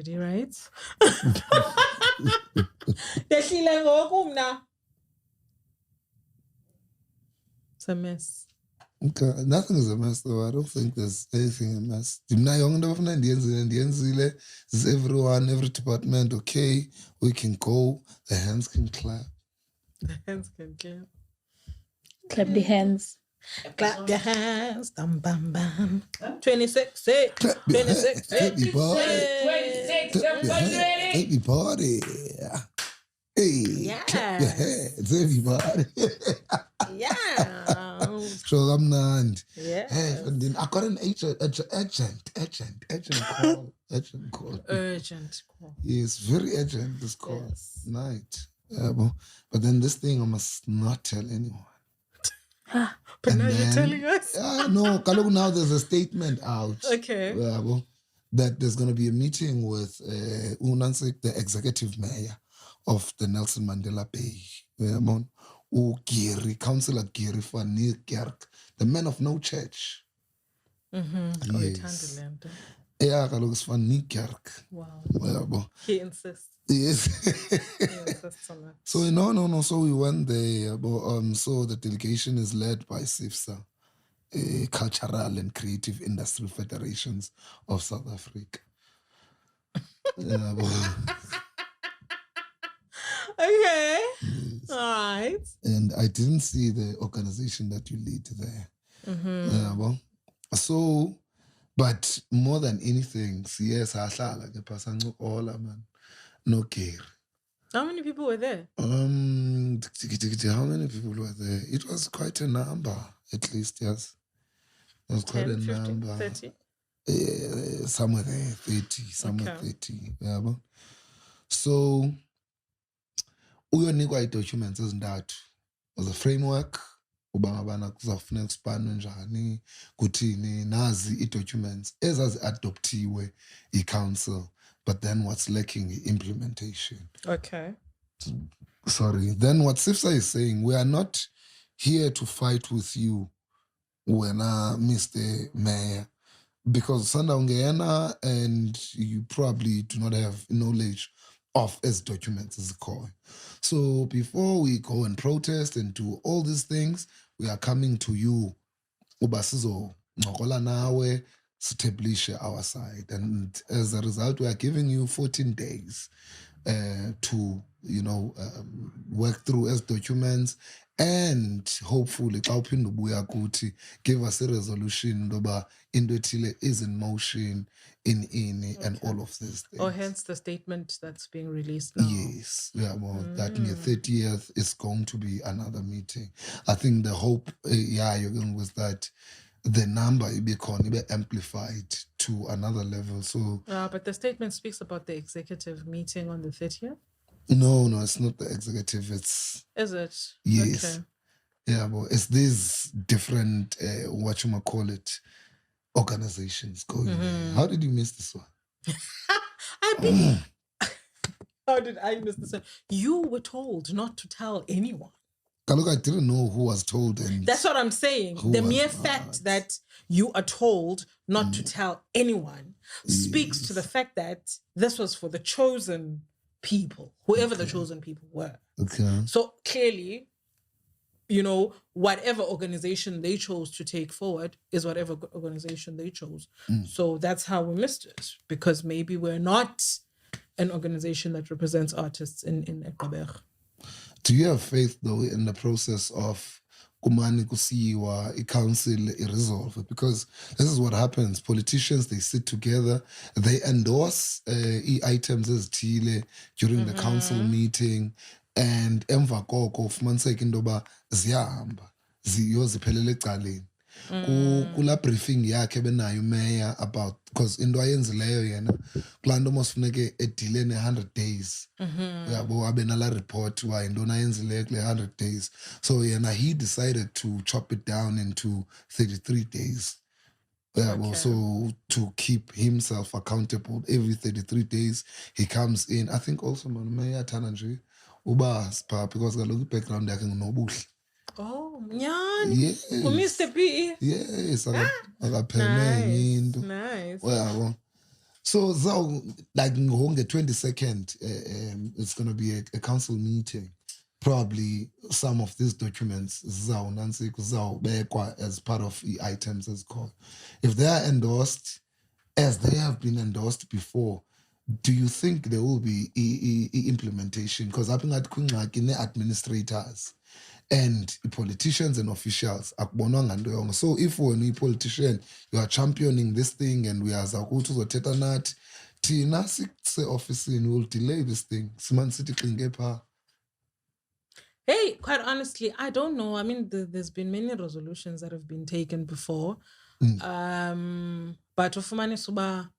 already, right? It's a mess. Okay, nothing is a mess though. I don't think there's anything a mess. Is everyone, every department okay? We can go. The hands can clap. The hands can clap. Clap the hands. Clap your hands. Bam, bam, bam. 26, 6. 26, 6. Happy party. 26, Happy party. Hey, yeah. clap your hands, everybody. Yeah. So I'm not. Yeah. Hey, and then I got an urgent call. Urgent call. Yes, very urgent, this call. Yes. Night. But then this thing I must not tell anyone. But now you're telling us? No, Kaloku, now there's a statement out. Okay. That there's going to be a meeting with Unansik, the executive mayor of the Nelson Mandela Bay. Giri, Councillor Giri van Niekerk, the man of no church. Mm-hmm. Yes. Yeah, Kaloku is van Niekerk. Wow. He insists. Yes. He insists on that. So no. So we went there. So the delegation is led by SIFSA, Cultural and Creative Industry Federations of South Africa. Okay. Yes. All right. And I didn't see the organization that you lead there. Mm-hmm. So, but more than anything, yes, man. No care. How many people were there? How many people were there? It was quite a number, at least, yes. It was 10, quite a 50, number. 30? Somewhere there, 30, somewhere Okay. 30. Yeah, so, uyonikwa i-documents ezintathu. Was a framework, uba ngabana kuzafuneka kuspanwe njani, kuthini, nazi i-documents ezazi-adoptiwe i-council. But then what's lacking is implementation. Okay. Sorry. Then what SIFSA is saying, we are not here to fight with you, Mr. Mayor, because Sandaungena and you probably do not have knowledge of as documents as called. So before we go and protest and do all these things, we are coming to you. Ubasizo ngokola nawe. Establish our side, and as a result we are giving you 14 days to work through as documents, and hopefully give us a resolution about Indotile is in motion in and all of this things. Or hence the statement that's being released now. Yes, that in the 30th is going to be another meeting. I think the hope you're going with that the number will be amplified to another level. So, but the statement speaks about the executive meeting on the 30th? No, it's not the executive. Is it? Yes. Okay. Yeah, but it's these different, organizations going there. How did you miss this one? How did I miss this one? You were told not to tell anyone. Look, I didn't know who was told. And that's what I'm saying. The mere fact that you are told not to tell anyone speaks to the fact that this was for the chosen people, whoever the chosen people were. Okay. So clearly, whatever organization they chose to take forward is whatever organization they chose. So that's how we missed it, because maybe we're not an organization that represents artists in Eqabeg. Do you have faith, though, in the process of Kumani Kusiwa, a council, resolve it? Because this is what happens. Politicians, they sit together, they endorse items as Chile during the council meeting, and emva koko ufumaniseka into yoba ziyahamba ziyoziphelele ecaleni. Kula briefing yakhe benayo mayor about, because into ayenzileyo yena kulaa nto mos funeke edile ne-100 days yabo abe nala report wa yintoni ayenzileyo kule 100 days. So yena he decided to chop it down into 33 days. Okay. So to keep himself accountable every 33 days he comes in. I think also mayor athanda nje uba because kaloku i-background yakhe ngunobuhle. Oh, Nyan. Yes. Mr. P. Yes. Nice. Well, So like on the 22nd, it's going to be a council meeting. Probably some of these documents as part of the items as called. If they are endorsed, as they have been endorsed before, do you think there will be implementation? Because I've been at administrators and politicians and officials. So if we're a politician, you are championing this thing and we are Zakutu or Tetanat, Tina say office will delay this thing. Siman City Klingepa. Hey, quite honestly, I don't know. I mean, there's been many resolutions that have been taken before. But ufumane suba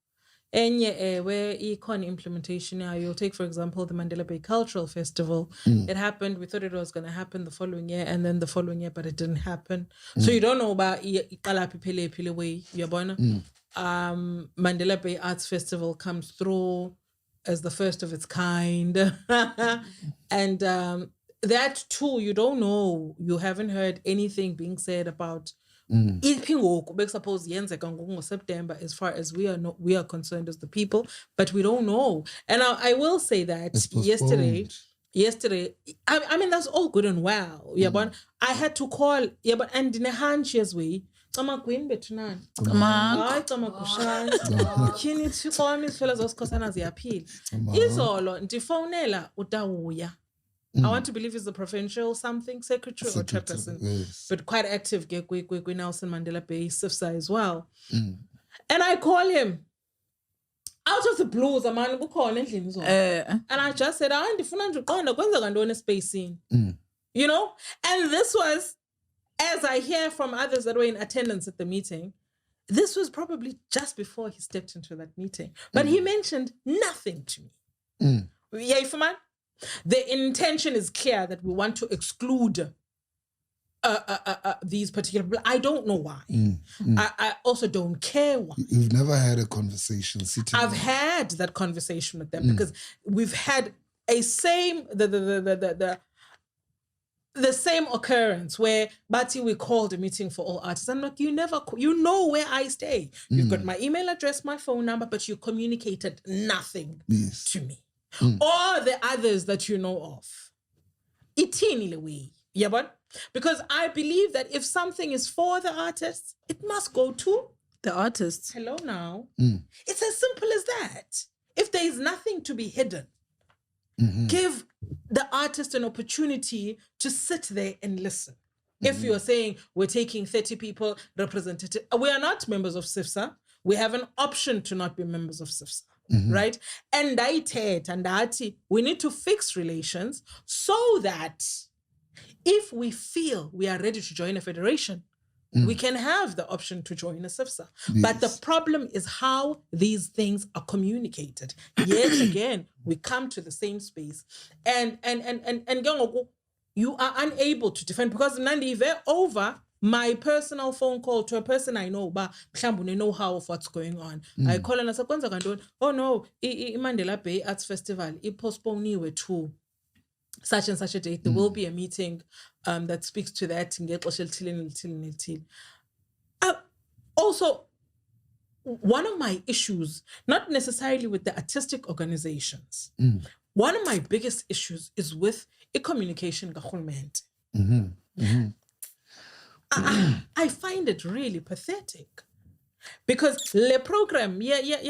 enye where econ implementation, you'll take, for example, the Mandela Bay Cultural Festival. It happened. We thought it was going to happen the following year and then the following year, but it didn't happen. So you don't know about Mandela Bay Arts Festival comes through as the first of its kind. And that too, you don't know. You haven't heard anything being said about suppose September as far as we are concerned as the people, but we don't know. And I will say that yesterday, I mean that's all good and well. Yeah, but I had to call. Yeah, but and in a handshake way. Queen betunan. Kini tshikomi sifela zosikhosana ziyaphila. Izolo ndifonela utawuya. I want to believe he's the provincial something secretary or chairperson, yes. But quite active. Nelson Mandela Bay SIFSA as well. And I call him out of the blues. And I just said, you know, and this was, as I hear from others that were in attendance at the meeting, this was probably just before he stepped into that meeting. But he mentioned nothing to me. Yeah, man. The intention is clear that we want to exclude these particular people. I don't know why. I also don't care why. You've never had a conversation sitting. I've had that conversation with them because we've had the same occurrence where we called a meeting for all artists. I'm like, you know where I stay. You've got my email address, my phone number, but you communicated nothing to me. Or the others that you know of. Itini way. Yeah, but because I believe that if something is for the artists, it must go to the artists. Hello now. It's as simple as that. If there is nothing to be hidden, give the artist an opportunity to sit there and listen. If you're saying we're taking 30 people representative, we are not members of SIFSA. We have an option to not be members of SIFSA. Right? And we need to fix relations so that if we feel we are ready to join a federation, we can have the option to join a SIFSA. Yes. But the problem is how these things are communicated. Yet again, we come to the same space. And you are unable to defend because Nandi over my personal phone call to a person I know, but know how of what's going on. I call and I say, oh no, Mandela Bay Arts Festival, it postponed to such and such a date. There will be a meeting that speaks to that. Also, one of my issues, not necessarily with the artistic organizations, one of my biggest issues is with a communication government. I find it really pathetic because the program,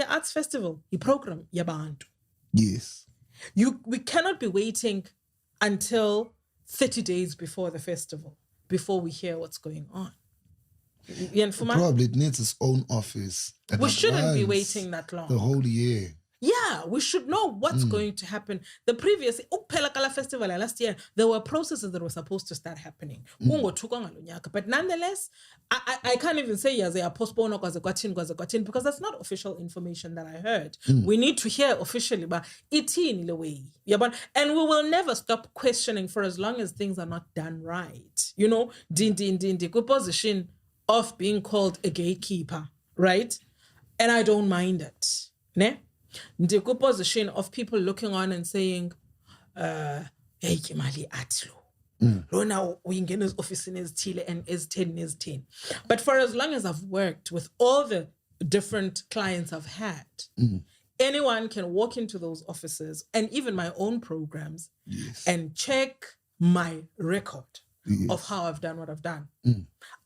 arts festival, the program, bantu. Yes. We cannot be waiting until 30 days before the festival before we hear what's going on. Probably it needs its own office. We shouldn't be waiting that long. The whole year. Yeah, we should know what's going to happen. The previous Pelakala Festival last year, there were processes that were supposed to start happening. But nonetheless, I can't even say they are postponed because that's not official information that I heard. We need to hear officially, but it's in a way. And we will never stop questioning for as long as things are not done right. You know, good position of being called a gatekeeper, right? And I don't mind it. Ne? The good position of people looking on and saying, hey, Kimali Atlo. Now we in his office in his Tile and is 10. But for as long as I've worked with all the different clients I've had, anyone can walk into those offices and even my own programs and check my record of how I've done what I've done.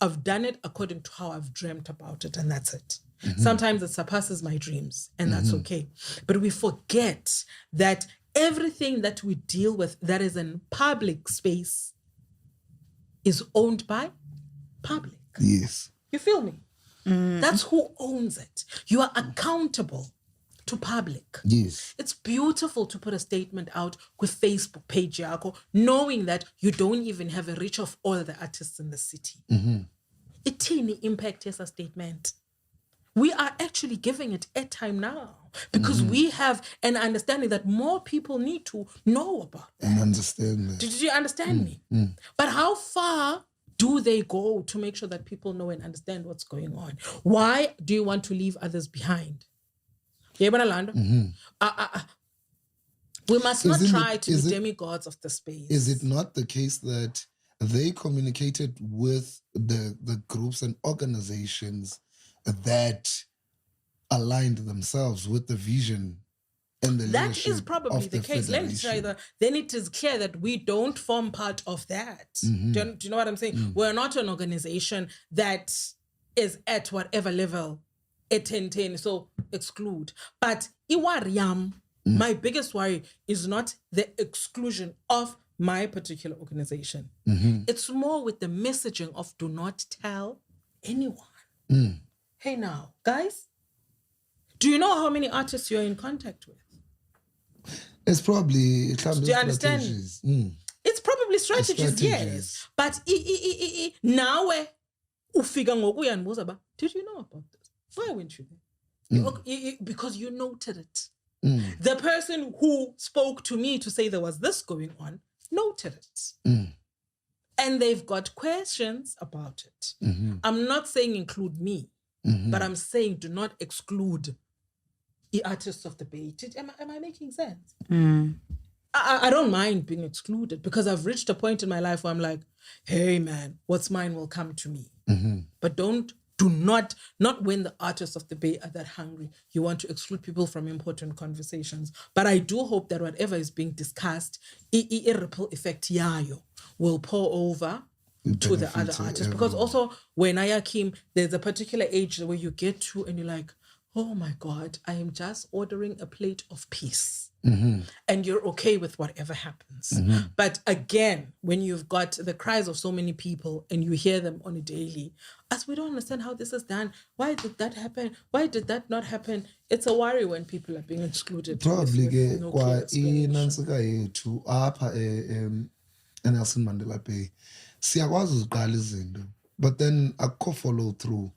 I've done it according to how I've dreamt about it, and that's it. Sometimes it surpasses my dreams, and that's okay. But we forget that everything that we deal with that is in public space is owned by public. Yes. You feel me? That's who owns it. You are accountable to public. Yes. It's beautiful to put a statement out with Facebook page yako, knowing that you don't even have a reach of all the artists in the city. Itini impact yes a statement. We are actually giving it airtime now because we have an understanding that more people need to know about that. And understand that. Did you understand me? But how far do they go to make sure that people know and understand what's going on? Why do you want to leave others behind? We must not try to be demigods of the space. Is it not the case that they communicated with the groups and organizations that aligned themselves with the vision and the that leadership is probably of the case. Let me try then it is clear that we don't form part of that. Do you know what I'm saying? We're not an organization that is at whatever level at 10, so exclude. But Iwariam, my biggest worry is not the exclusion of my particular organization. It's more with the messaging of do not tell anyone. Hey now, guys, do you know how many artists you're in contact with? It's probably do you understand? It's probably strategies, yes. But now did you know about this? Why weren't you there? Because you noted it. The person who spoke to me to say there was this going on noted it. And they've got questions about it. I'm not saying include me, but I'm saying do not exclude the artists of the Bay. Am I making sense? I don't mind being excluded because I've reached a point in my life where I'm like, hey man, what's mine will come to me. But do not when the artists of the Bay are that hungry, you want to exclude people from important conversations. But I do hope that whatever is being discussed, a ripple effect yayo will pour over to the other artists. Because also when I came, there's a particular age where you get to and you're like, oh my God, I am just ordering a plate of peace. And you're okay with whatever happens. But again, when you've got the cries of so many people and you hear them on a daily, as we don't understand how this is done, why did that happen? Why did that not happen? It's a worry when people are being excluded. Probably with no clear explanation. to apha Nelson Mandela Bay. Siyakwazi uziqala izinto, but then akukho follow through.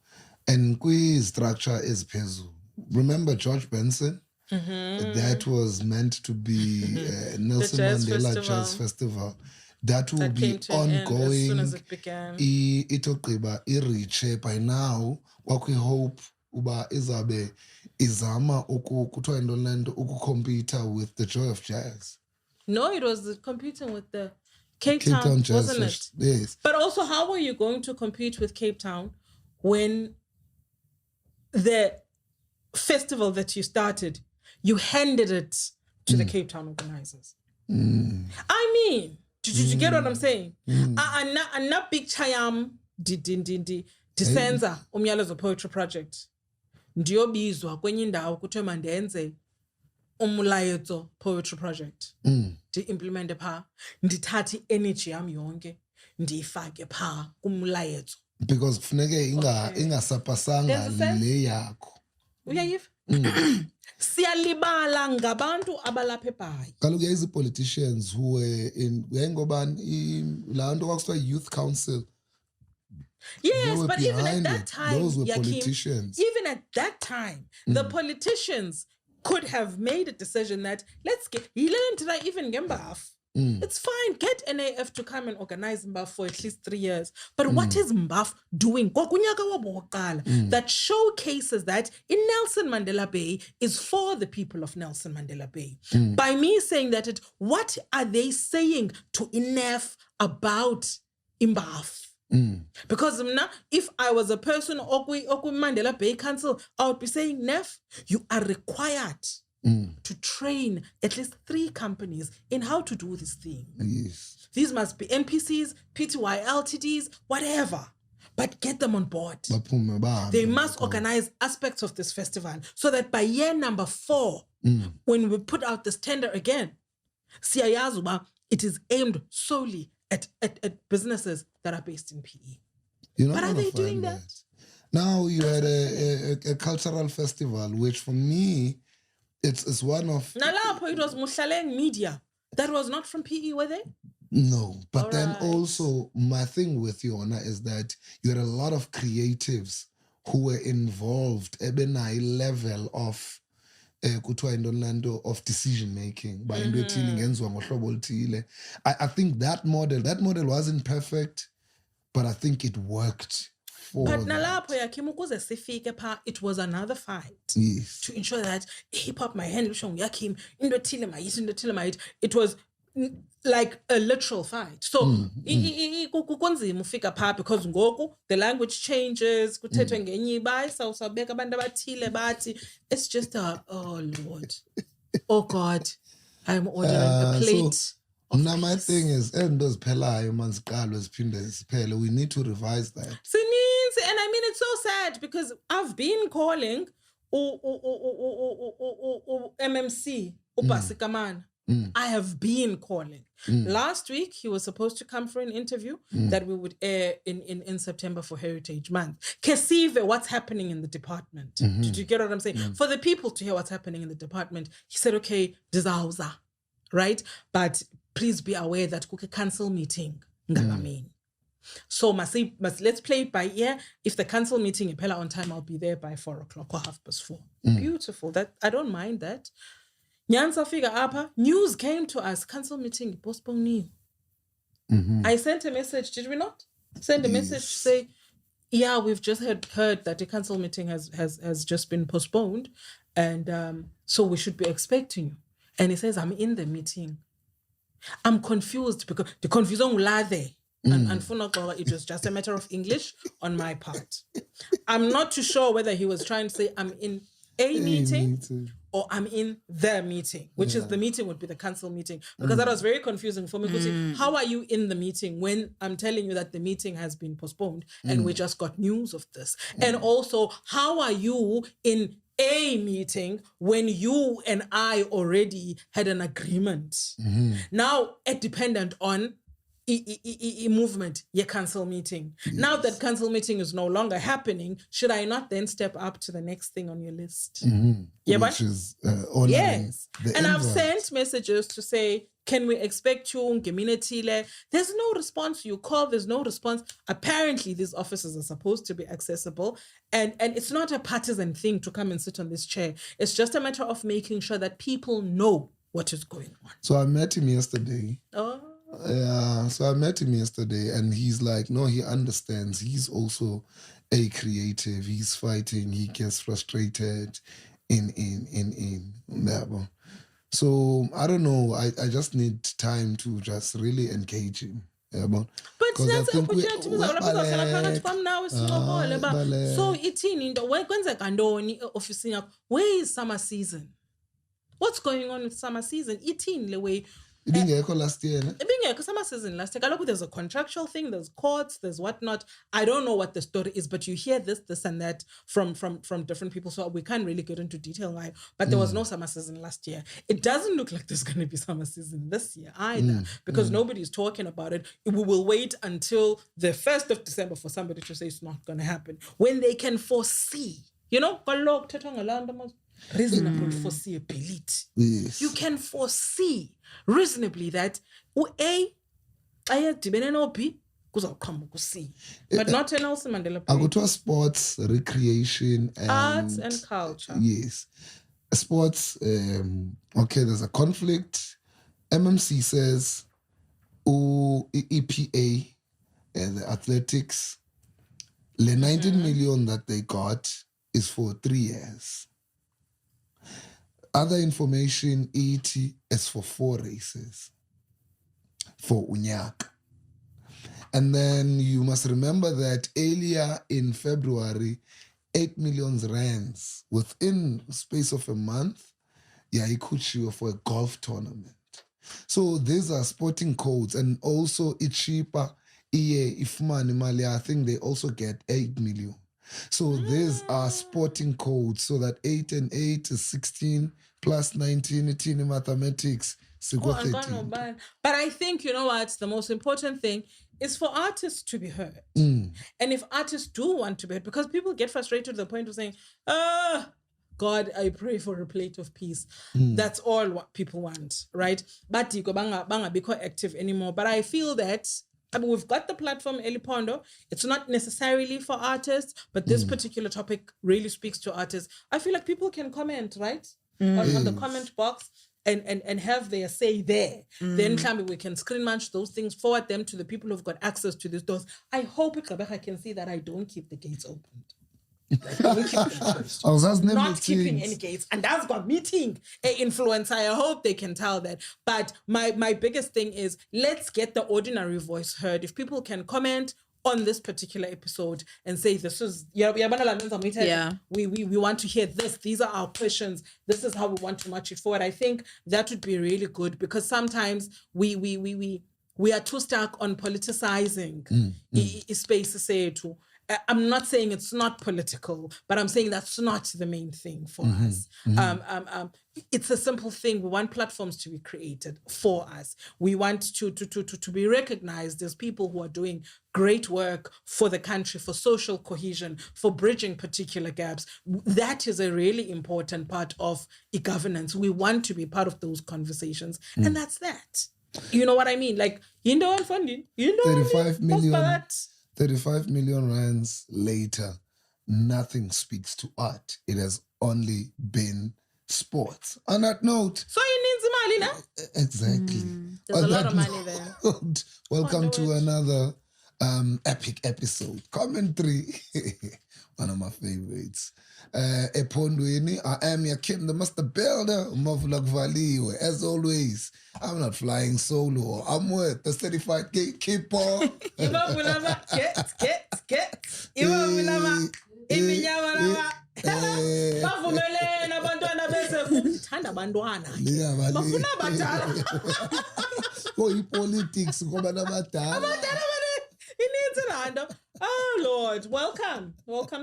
And structure is phezulu. Remember George Benson? That was meant to be Nelson Mandela Jazz Festival. That will be ongoing. As soon as it began. Itoqiba iriche by now. What we hope uba izabe izama kuthiwa intolento ukucompete with the Joy of Jazz. No, it was competing with the Cape Town Jazz, wasn't it? Yes. But also, how are you going to compete with Cape Town when the festival that you started, you handed it to the Cape Town organizers? I mean, did you get what I'm saying? I'm not big chayam disenza umyalezo poetry project. Ndiyobizwa kwenye indawo kuthiwe mandenze umlayezo poetry project. Ndi-implemente pha, ndithathe energy yami yonke, ndiyifake pha kumlayezo. Because kufuneke ingasapasanga le yakho. Uyayiva? Siyalibala ngabantu abalapha eBhayi. Kaloku yazi politicians who were in ngobani la nto kwakuthiwa youth council. Yes, but even at that time, those were Yakim, politicians. even at that time, the politicians could have made a decision that let's get even Mbaf. It's fine, get NAF to come and organize Mbaf for at least 3 years. But what is Mbaf doing? That showcases that in Nelson Mandela Bay is for the people of Nelson Mandela Bay. By me saying that, what are they saying to NAF about Mbaf? Because if I was a person Okwi Mandela Bay Council, I would be saying, Nef, you are required to train at least 3 companies in how to do this thing. Yes. These must be NPCs, PTY LTDs, whatever. But get them on board. They must organize aspects of this festival so that by year number 4, when we put out this tender again, Siyayazuba, it is aimed solely at businesses that are based in PE. But are they doing that? Now you had a cultural festival, which for me, it's one of... Nalapho, it was Mushaleng Media. That was not from PE, were they? No, but All then right. also my thing with Yona is that you had a lot of creatives who were involved at a level of of decision making by I think that model wasn't perfect, but I think it worked. But nalapho yakim ukuze sifike pha, it was another fight. Yes. To ensure that hip hop my hand yakim into ethile mayit. It was like a literal fight. So kunzima ufika pha because ngoku the language changes, kuthethwe ngenye ibasa usabeka abantu abathile bathi. It's just oh Lord. Oh God. I'm ordering a plate. Now my thing is, we need to revise that. And I mean, it's so sad because I've been calling MMC, Upasikamana. I have been calling. Last week, he was supposed to come for an interview that we would air in September for Heritage Month. Kesive, what's happening in the department? Did you get what I'm saying? For the people to hear what's happening in the department, he said, okay, dizauza, right? But please be aware that kuke council meeting. So let's play it by ear. If the council meeting is on time, I'll be there by 4:00 or 4:30. Beautiful. That I don't mind that. Nyansa figure apa, news came to us, council meeting postponed. I sent a message, did we not? Send a message to say, yeah, we've just heard that the council meeting has just been postponed, and so we should be expecting you. And he says, I'm in the meeting. I'm confused because the confusion will there. And it was just a matter of English on my part. I'm not too sure whether he was trying to say I'm in a meeting or I'm in the meeting, which is the meeting would be the council meeting. Because that was very confusing for me. Because how are you in the meeting when I'm telling you that the meeting has been postponed and we just got news of this? And also, how are you in a meeting when you and I already had an agreement? Now, it dependent on movement, your council meeting. Now that council meeting is no longer happening, should I not then step up to the next thing on your list? Which is honoring the and I've invite. sent messages to say, can we expect you? There's no response. You call, there's no response. Apparently, these offices are supposed to be accessible. And it's not a partisan thing to come and sit on this chair. It's just a matter of making sure that people know what is going on. So I met him yesterday. So I met him yesterday and he's like, no, he understands. He's also a creative. He's fighting. He gets frustrated in that. So I don't know. I just need time to just really engage him. But that's an opportunity. So where is summer season? What's going on with summer season? Last year, summer season last year. There's a contractual thing, there's courts, there's whatnot. I don't know what the story is, but you hear this and that from different people. So we can't really get into detail now. But there was no summer season last year. It doesn't look like there's going to be summer season this year either, because nobody's talking about it. We will wait until the 1st of December for somebody to say it's not going to happen when they can foresee. You know, reasonable foreseeability. Yes. You can foresee reasonably that A, but not an Nelson Mandela. I go to sports, recreation, and arts and culture. Yes. Sports, okay, there's a conflict. MMC says, EPA, the athletics, the 19 million that they got is for 3 years. Other information, 80 is for 4 races for Unyaka. And then you must remember that earlier in February, 8 million rands within space of a month, ikuchiwe for a golf tournament. So these are sporting codes, and also cheaper. Ifumani mali, I think they also get 8 million. So these are sporting codes, so that 8 and 8 is 16 plus 19, in mathematics. But I think, you know what, the most important thing is for artists to be heard. And if artists do want to be heard, because people get frustrated to the point of saying, God, I pray for a plate of peace. That's all what people want, right? But you go banga be quite active anymore. But I feel that we've got the platform Elipondo. It's not necessarily for artists, but this particular topic really speaks to artists. I feel like people can comment, right? On the comment box and have their say there. Then we can screen match those things, forward them to the people who've got access to these doors. I hope I can see that I don't keep the gates open. Like, I don't keep them closed. Not keeping any gates. And that's got meeting an influencer. I hope they can tell that. But my biggest thing is, let's get the ordinary voice heard. If people can comment on this particular episode and say, this is, we want to hear this. These are our questions. This is how we want to march it forward. I think that would be really good, because sometimes we are too stuck on politicizing space to say to. I'm not saying it's not political, but I'm saying that's not the main thing for us. It's a simple thing. We want platforms to be created for us. We want to be recognized as people who are doing great work for the country, for social cohesion, for bridging particular gaps. That is a really important part of e-governance. We want to be part of those conversations. And that's that. You know what I mean? Like, you know, funding, 35 million. 35 million rands later, nothing speaks to art. It has only been sports. On that note... So you need money now? Exactly. There's a lot of money there. Welcome to another epic episode. Commentary. One of my favorites. Ephondweni, I am your Kim, the master builder, Mavulak Valiwe. As always, I'm not flying solo. I'm with the certified gatekeeper. Politics, oh Lord, welcome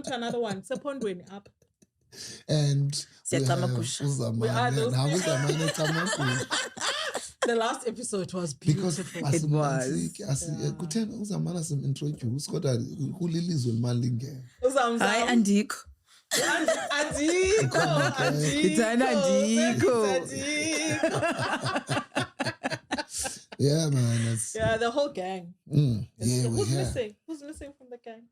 to another one. Ephondweni up. And the last episode was beautiful. Because it was. Uzamana some introduce kulilizwe limalinge. Hi Andiko. Yeah, man. Yeah, the whole gang. Who's missing? Who's missing from the gang?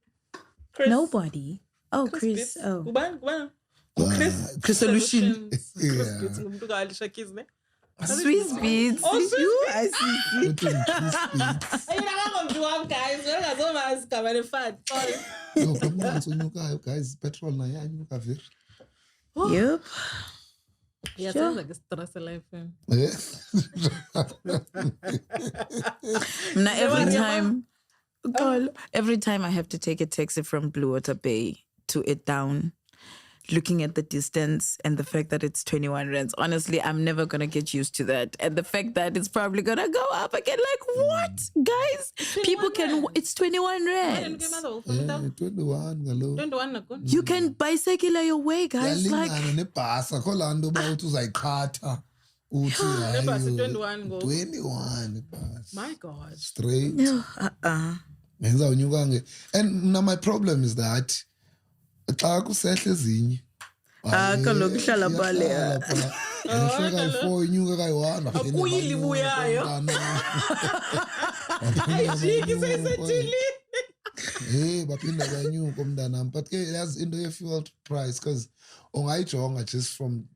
Chris. Nobody. Oh, Chris. Oh. Chris Solutions. Swiss Beats. Oh, You, I see. Guys, petrol na yanyuka very. Yep. Yeah, sounds like a stress life. Every time I have to take a taxi from Blue Water Bay to it down, looking at the distance and the fact that it's 21 rands, honestly, I'm never going to get used to that. And the fact that it's probably going to go up again, like, what? Guys, people can, it's 21 rands. 21. You can bicycle your way, guys. Like, 21 my God. Straight. And now my problem is that xa kusehla ezinye kaloku hlala pale ngihleka i4 inyuka kayi1 akuyili buyayo ayijiki sesethili baphinda kanyuka umntanami, but ke yazi into ye-fuel price, because ungayijonga just from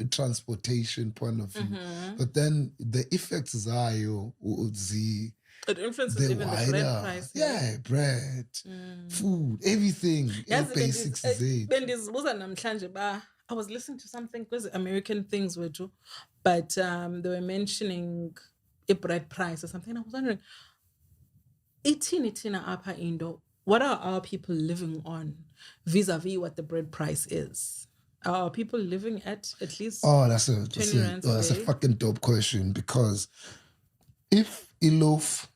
transportation point of view, but then the effects zayo it influences even the bread price. Yeah, bread, food, everything. Basics is it. I was listening to something because American things were too, but they were mentioning a bread price or something. I was wondering, itina apa indo, what are our people living on vis-a-vis what the bread price is? Are people living at least that's a 20 rands a that's a day? fucking dope question, because if a loaf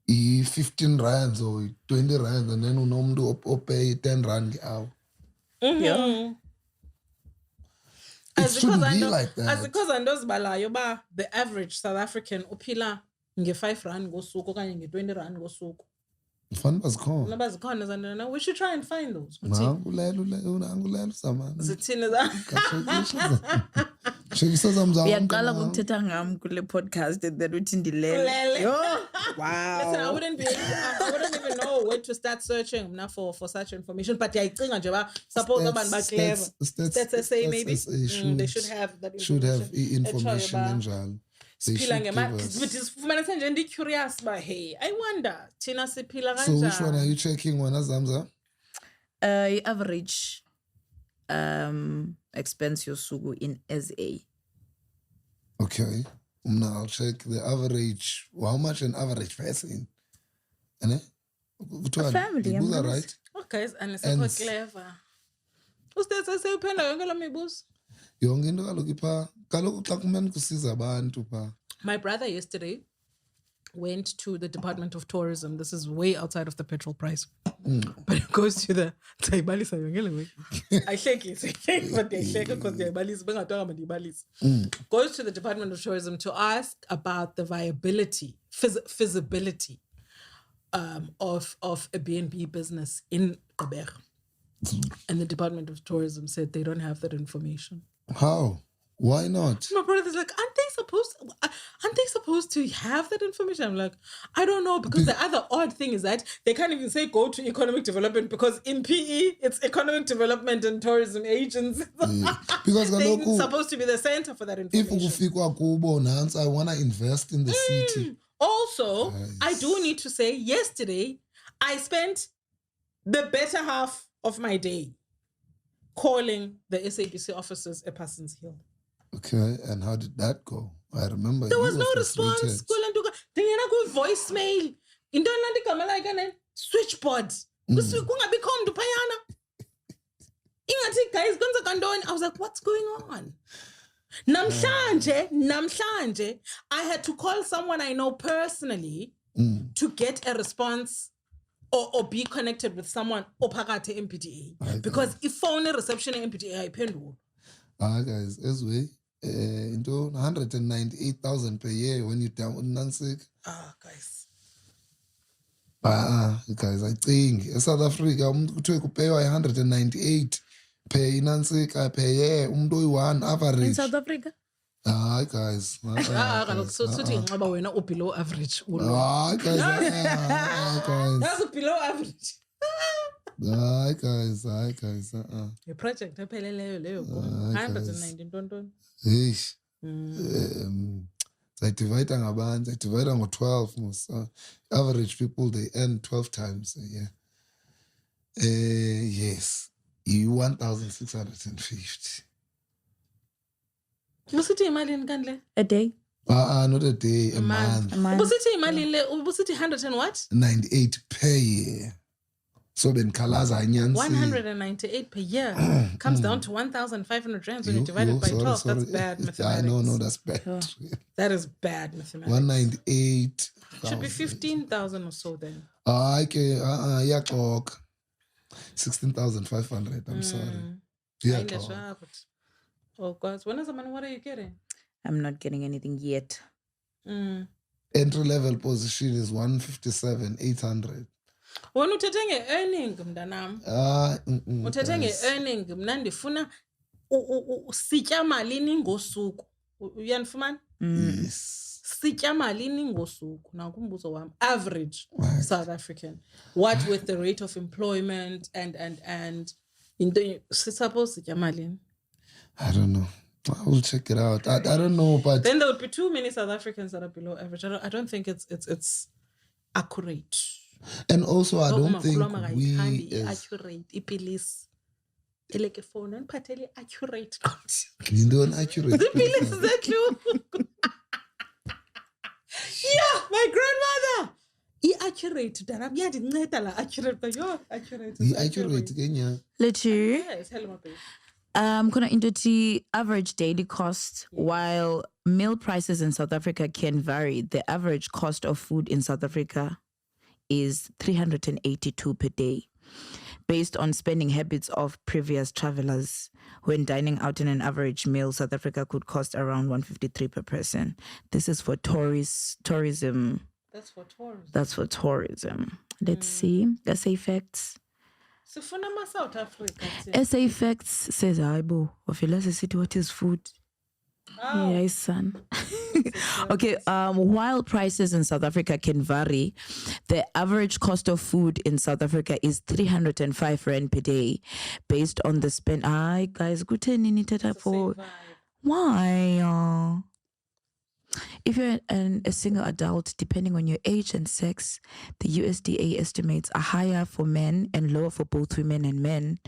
is 15 rands or 20 rands and then unomdu pay 10 rand the hour. Yeah. It shouldn't be like that. As because andozibalayo ba the average South African uphila nge-5 rand ngosuku okanye nge-20 rand ngosuku. Fun was gone. We should try and find those. Uyaqala ukuthetha ngam kule podcast and then uthi ndilele. Wow. Listen, I wouldn't even know where to start searching now for such information. But ndiyayicinga nje ba suppose abantu ba clever. Stats say maybe they should have that information. Should have information enjalo. Siphila sifumanise nje ndi-curious ba hey, I wonder thina siphila kanjani. So which one are you checking, wena Zamza? Average expense yosuku in SA. Okay. I'll check the average. How much an average person? A family. Is that right? Okay, and so clever. Ustate sayiphendla yonke lo mibuzo. Yonke into kaloku ipha. Kaloku xa kumele kusiza abantu pha. My brother yesterday went to the Department of Tourism. This is way outside of the petrol price. But it goes to the Taibalisa. I shake it, but they shake it because they goes to the Department of Tourism to ask about the viability, feasibility of a B&B business in Gqeberha. And the Department of Tourism said they don't have that information. How? Why not? My brother's like, aren't they supposed to have that information? I'm like, I don't know, because the other odd thing is that they can't even say go to economic development, because in PE it's economic development and tourism agents. Because they're supposed to be the center for that information. If I want to invest in the city. Also, I do need to say, yesterday I spent the better half of my day calling the SABC offices at Parsons Hill. Okay, and how did that go? I remember there was no response. Voicemail. Switchboard. Guys, I was like, what's going on? Namhlanje, I had to call someone I know personally to get a response or be connected with someone opakate MPDA. Because if phone reception MPDA ayiphendula. Guys, as we into 198,000 per year when you down Nansik. Guys. Guys, I think South Africa to pay 198 pay Nansik per year one average. In South Africa? Guys. Below average. Guys. That's below average. Guys. Your project epheleleyo leyo 119 tonton. Eish. I divide ngo-12 most. Average people, they earn 12 times a year. Yes. 1,650. Ubusithi imali nkandle? A day? Not a day, a month. Ubusithi imali le, ubusithi 100 and what? 98 per year. So then Kalaza Nyansi. 198 per year comes down to 1,500 rands when you divide it by 12. That's bad mathematics. No, that's bad. That is bad mathematics. 198. Should be 15,000 or so then. Okay. Yeah, talk. 16,500. I'm sorry. Yeah, talk. Oh, God. What are you getting? I'm not getting anything yet. Entry level position is 157,800. When uthethe nge-earning mntanam, uthethe nge-earning mna ndifuna sitya malini ngosuku. Uyandifumana? Yes. Sitya malini ngosuku. Nakumbuzo wam. Average South African. What with the rate of employment and suppose sitya malini? I don't know. I will check it out. I don't know, but then there would be too many South Africans that are below average. I don't think it's accurate. And also, I don't think we accurate. Ipilis. Eleke phone and pateli accurate. You don't accurate. The pilis is that true? Yeah, my grandmother. Accurate. Accurate. Accurate Kenya. Literally. Yes, hello, my baby. Kuna into average daily cost. While meal prices in South Africa can vary, the average cost of food in South Africa is 382 per day. Based on spending habits of previous travelers, when dining out in an average meal, South Africa could cost around 153 per person. This is for tourism. That's for tourism. That's for tourism. Let's see. SA Facts. So for nama South Africa. SA Facts says, Aibo, Wafilasa City, what is food? Oh. Yes, son. Okay, while prices in South Africa can vary, the average cost of food in South Africa is 305 rand per day, based on the spend. Hi guys, good for why? If you're a single adult, depending on your age and sex, the USDA estimates are higher for men and lower for both women and men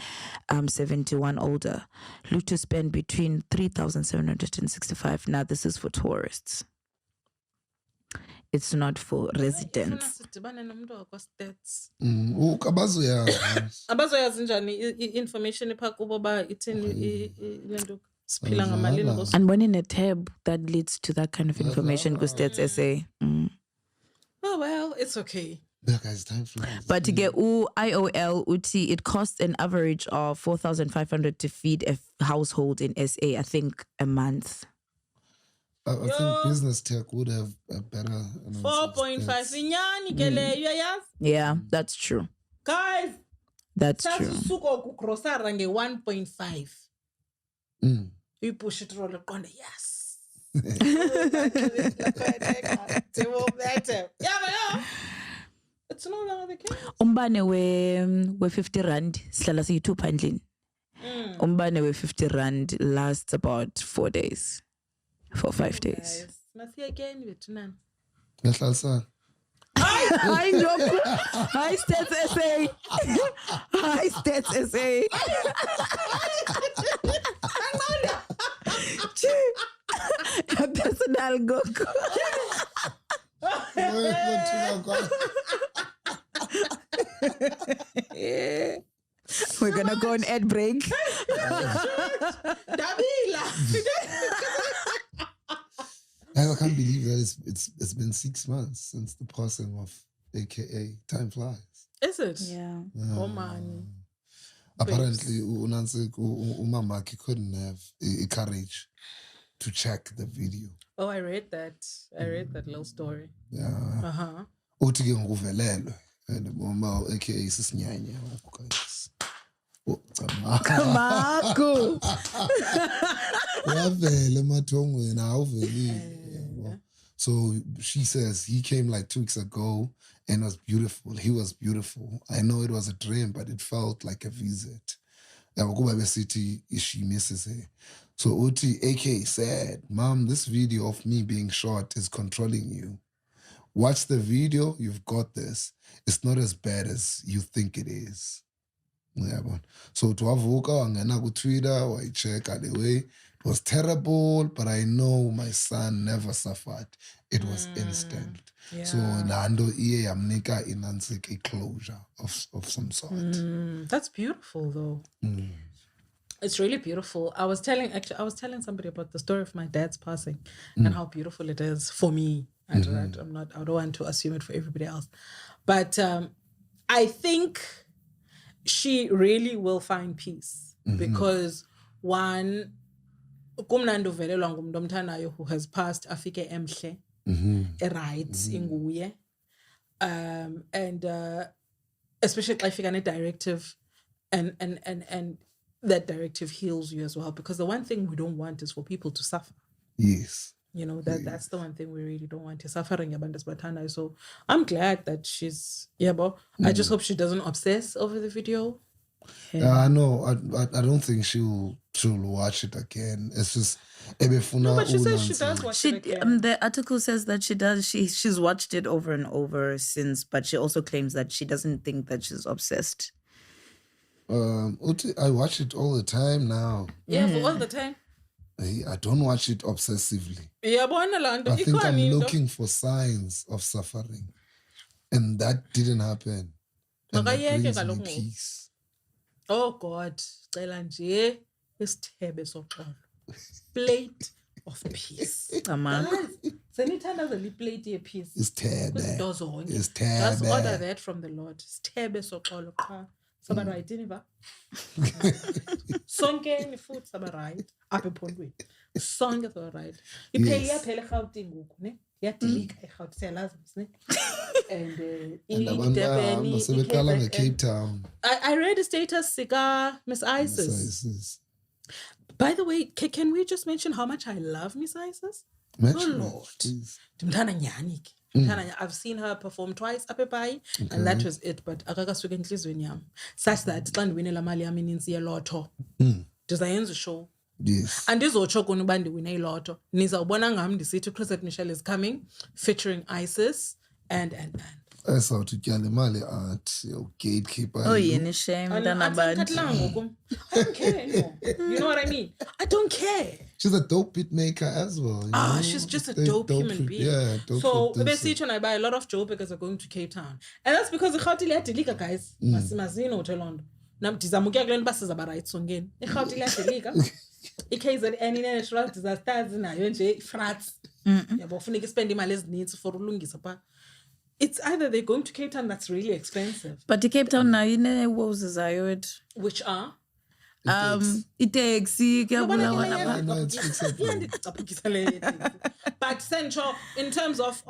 71 older. Look to spend between 3,765. Now, this is for tourists. It's not for residents. Abazoyazi njani information ephakubo ba ithini lento siphila ngamalini ngos. And when in a tab that leads to that kind of information, because that's SA. Oh well, it's okay. Yeah, guys, time flies. But to get IOL UT, it costs an average of 4,500 to feed a household in SA. I think a month. I think business tech would have a better 4.5. Yeah, that's true. Guys, That's true. suko kugrosara nge 1.5. You push it roll on yes. It's no longer the case. Umbane we 50 rand sihlala siyi-2 pandlini. Umbane we 50 rand lasts about 4 days. 5 days. Masi again Vietnam. Hi, Njoku. Hi, Stats SA. Hi, Stats SA. Personal Goku. We're gonna go on ad break. Dabila. I can't believe that it's been 6 months since the passing of AKA Time Flies. Is it? Yeah. Oh man. Apparently, Umamaki couldn't have courage to check the video. Oh, I read that. I read that little story. Yeah. Uh-huh. Uthi ke nguvelelwe and mama AKA sisinyanya guys. Marco. Wavele mathongweni awuvelile. So she says he came like 2 weeks ago and was beautiful. He was beautiful. I know it was a dream, but it felt like a visit. City, she misses her. So Uti AK said, Mom, this video of me being shot is controlling you. Watch the video, you've got this. It's not as bad as you think it is. Yeah, but so to Avuka, I'm gonna go Twitter or I check the way. It was terrible, but I know my son never suffered. It was instant. Yeah. So Nando Ie Amnika inansik a closure of some sort. That's beautiful though. It's really beautiful. I was telling somebody about the story of my dad's passing and how beautiful it is for me. I don't want to assume it for everybody else. But I think she really will find peace because one kumnando velelwa ngumuntu omthanayo who has passed afike emhle right inguye and especially xa ifika ne-directive and that directive heals you as well, because the one thing we don't want is for people to suffer. Yes. You know, that's the one thing we really don't want is suffering. So I'm glad that she's but I just hope she doesn't obsess over the video. No, I don't think she'll watch it again. It's just no, but she says she does watch it again. The article says that she does. She's watched it over and over since, but she also claims that she doesn't think that she's obsessed. I watch it all the time now. Yeah, for all the time. I don't watch it obsessively. Yabona laa nto, I think ikhona I'm into. looking for signs of suffering. And that didn't happen. And that Makayeke brings me kaloku ngoku. peace. Oh God, cela nje isithebe soxolo. Plate of peace. Guys, senithandazela iplate yepeace. Isithebe. Kwizinto zonke. Isithebe. Just order that from the Lord. Isithebe soxolo qha. Saba right iniva. Sonke ni futhi saba right apha ephondweni. Sonke saba right. Ipheli yaphela eGauteng ngoku, ne? Yadilika eGauteng siyalazi ne? And abantu sebeqala ngeCape Town. I read a status sika Miss Isis. By the way, can we just mention how much I love Miss Isis? Mention Oh Lord. Ndimthanda nyani ke. I've seen her perform twice up eBhayi, and that was it. But akakasuka enhlizweni yami. Such that xa ndiwinela mali yami ininzi yelotho. Ndizayenza show. Yes. Andizotsho kuni uba ndiwine ilotho. Nizawubona ngam ndisithi Chrisette Michelle is coming, featuring Isis and. Esawuthi tyala imali athi gatekeeper. Oh, yini shame mntanabantu. I don't care anymore. You know what I mean? I don't care. She's a dope beat maker as well. You know? She's just a dope human being. Yeah, dope. So basically, when I buy a lot of job because are going to Cape Town, and that's because the Gauteng liyadilika, guys. Masino uthelondo. Nam dizamukia kule basi za right songeni. Gauteng liyadilika. iKZN natural disasters nayo nje frats. Yabo funeka spend imali ezininzi for ulungisa pa. It's either they're going to Cape Town, that's really expensive. But the Cape Town now, woes zayo. Which are? Itaxi, but central in terms of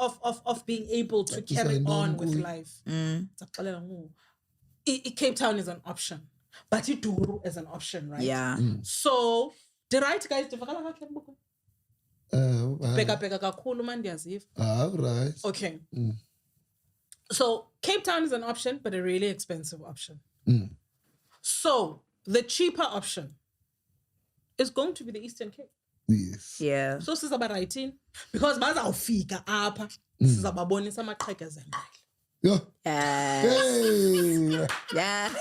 being able to carry on with life. Cape Town is an option, but Iduru is an option, right? Yeah. So the right guys right. Okay. So Cape Town is an option, but a really expensive option. So the cheaper option is going to be the Eastern Cape. Yes. Yeah. So sizaba writing because bazawufika apha sizababonisa amaqheka ezemali. Yeah. Yeah. Hey.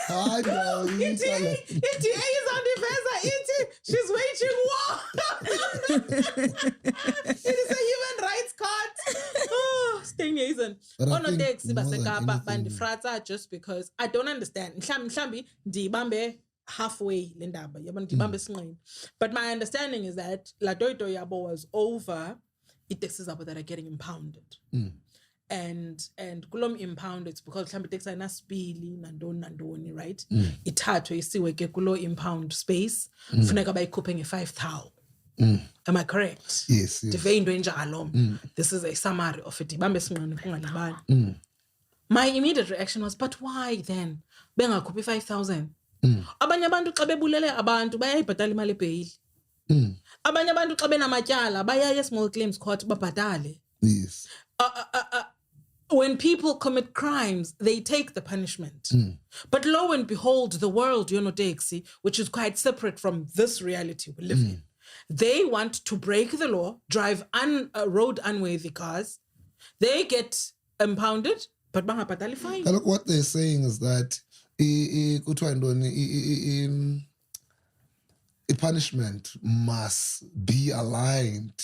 I know. ETA is on the visa. She's waging war. It is a human rights court. Oh, staying here. Ono taxi basekapa bandi frata just because I don't understand. Mhlambi ndibambe halfway le ndaba. Yabona ndibambe sinqeni. But my understanding is that la doito yabo was over taxis that are getting impounded. And kulom impound it's because mhlambi taxi ayinasipili nandoni, right? Ithathwe isiwe ke kulo impound space funeka bayikhuphe nge-5,000. Am I correct? Yes. This is a summary of it. My immediate reaction was, but why then? Bengakhuphi 5,000. Abanye abantu xa bebulele abantu bayayibhatala imali ebheyili. Abanye abantu xa benamatyala bayaya small claims court babhatale. Yes. When people commit crimes, they take the punishment. But lo and behold, the world, Taxi, which is quite separate from this reality we live in, they want to break the law, drive road unworthy cars. They get impounded, but bangabhatali fine. Look, what they're saying is that a punishment must be aligned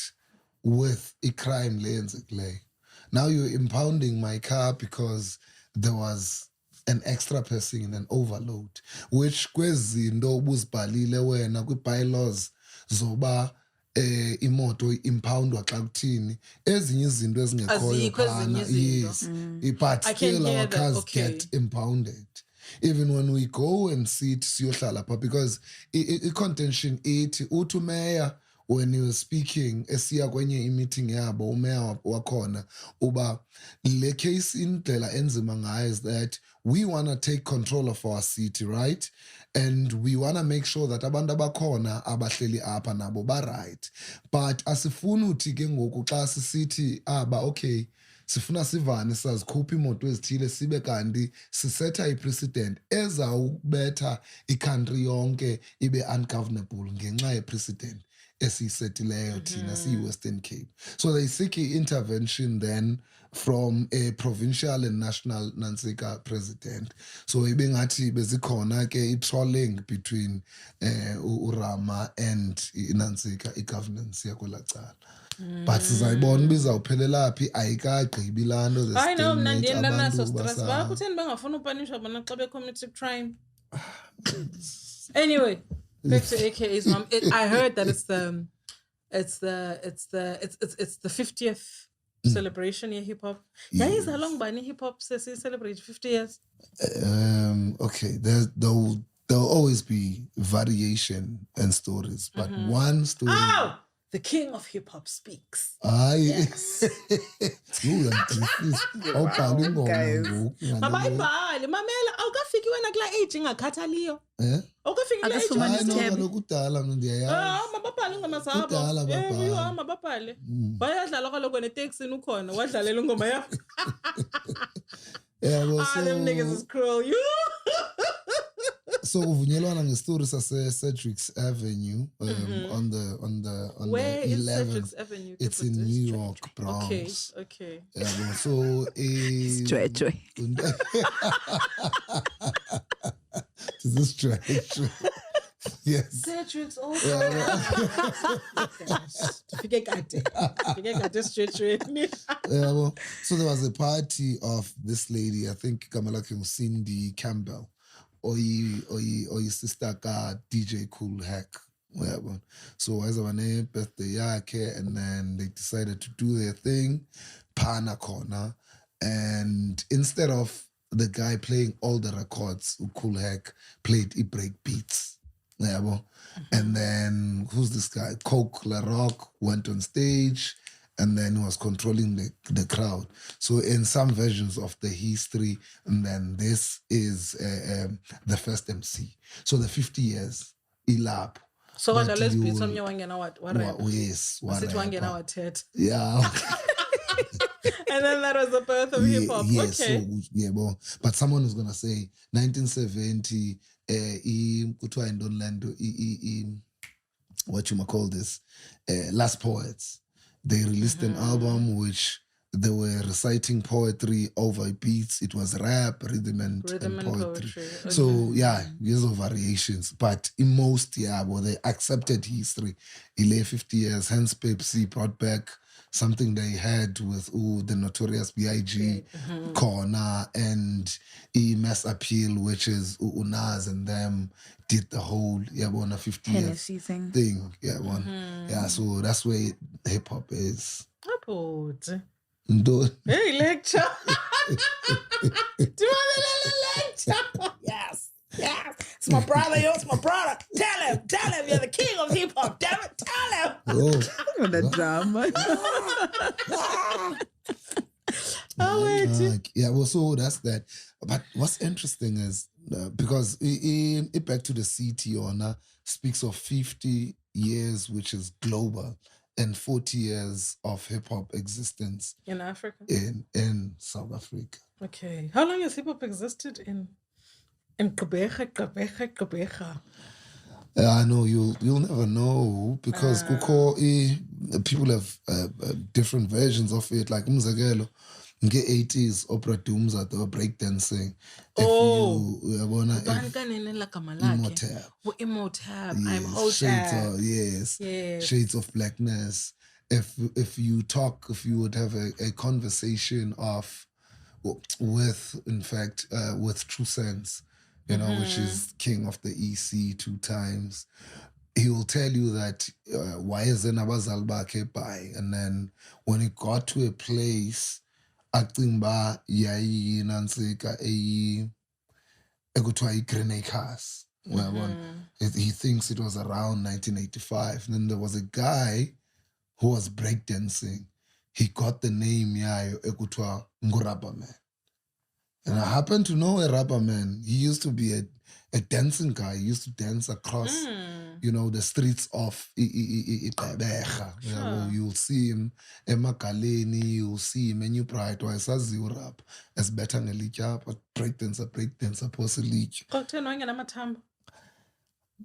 with a crime lens. Now you're impounding my car because there was an extra person in an overload, which kwezinto ubuzibhalile wena kwi-bylaws zoba imoto impoundwa xa kuthini ezinye izinto ezingekhoyo phana. Yes. But still our cars get impounded. Even when we go and sit siyohlala pha, because i-contention ithi uthi umeya when he was speaking esiya kwenye meeting yabo umeya wakhona uba le case indlela enzima ngayo is that we want to take control of our city, right? And we want to make sure that abantu abakhona abahleli apha nabo ba-right. But asifuni uthi ke ngoku xa sisithi okay, sifuna sivane sazikhupha imoto ezithile sibe kanti sisetha i-precedent ezawubetha i-country yonke ibe ungovernable ngenxa ye-precedent esiyisetileyo thina siyi-Western Cape. So they seek intervention then from a provincial and national Nansika president. So ibengathi bezikhona ke i-trolling between uRama and Nansika i-governance yakwelacala. But sizayibona bizawuphelela phi ayikagqibi laa nto. I know mna ndienda naso stress bakutheni bangafuna upanishwa bona xa be-committed crime. Anyway, back to AKA's mom. I heard that it's the 50th celebration in hip hop. Yeah, is how long bani hip hop says celebrate 50 years? Okay, there'll always be variation and stories, but one story. Oh, the king of hip hop speaks. Yes. Mabayibhale mamela awukafiki wena kula age ingakhathaliyo. Awukafiki kula age mababhale ingoma zabo. Mababhale. Bayadlala kaloku neteksini ukhona wadlalela ingoma yakho. Them niggas is cruel. You. So uvunyelwana ngestory sase Cedric's Avenue on the Where the is 11th. Cedric's Avenue? It's in New York, Bronx. Okay. So Joy. Is this true? Yes. Cedric's also. Forget straight. So there was a party of this lady, I think Kamala Cindy Campbell, or your sister ka DJ Cool Hack. So as our name birthday yake, and then they decided to do their thing, Pana Corner, and instead of the guy playing all the records, Cool Hack played break beats. And then who's this guy? Coke La Rock went on stage and then was controlling the crowd. So in some versions of the history, and then this is the first MC. So the 50 years, Ilap. So what the lesbians from what yes, what yeah. And then that was the birth of hip hop. Yes, Okay. so but someone is gonna say 1970 kuthiwa in Orlando what you might call this Last Poets. They released an album which they were reciting poetry over beats. It was rap, rhythm and poetry. Okay. So yeah, years of variations. But in most, they accepted history. 50 years, hence Pepsi brought back something they had with the Notorious B.I.G. Corner and Mass Appeal, which is Nas and them did the whole 50 years thing. Yeah, so that's where hip hop is. Hey, lecture. Do you want a lecture? Yes. It's my brother, it's my brother. Tell him you're the king of hip hop. Damn it, tell him. The drama. So that's that. But what's interesting is because back to the city owner speaks of 50 years, which is global, and 40 years of hip hop existence in Africa, in South Africa. Okay, how long has hip hop existed in Gqeberha? I know you'll never know because people have different versions of it. Like umzekelo, in the 80s, Opera Doomza, they were breakdancing. Imhotep. I'm Hotep. Yes. Shades of Blackness. If you would have a conversation with True Sense, which is king of the EC 2 times, he will tell you that why is abazali bakhe by, and then when he got to a place, acimba yayi nansika ekuthiwa i-Greenacres. He thinks it was around 1985. And then there was a guy who was breakdancing. He got the name yayo ekuthiwa ngurabber man. And I happen to know a rapper man. He used to be a dancing guy. He used to dance across, the streets of Gqeberha. You'll see him Emagaleni, you'll see him New Pride, or Saziu rap as better ngelitya, but breakdancer, phose litya. Qothenwa ngena mathamba.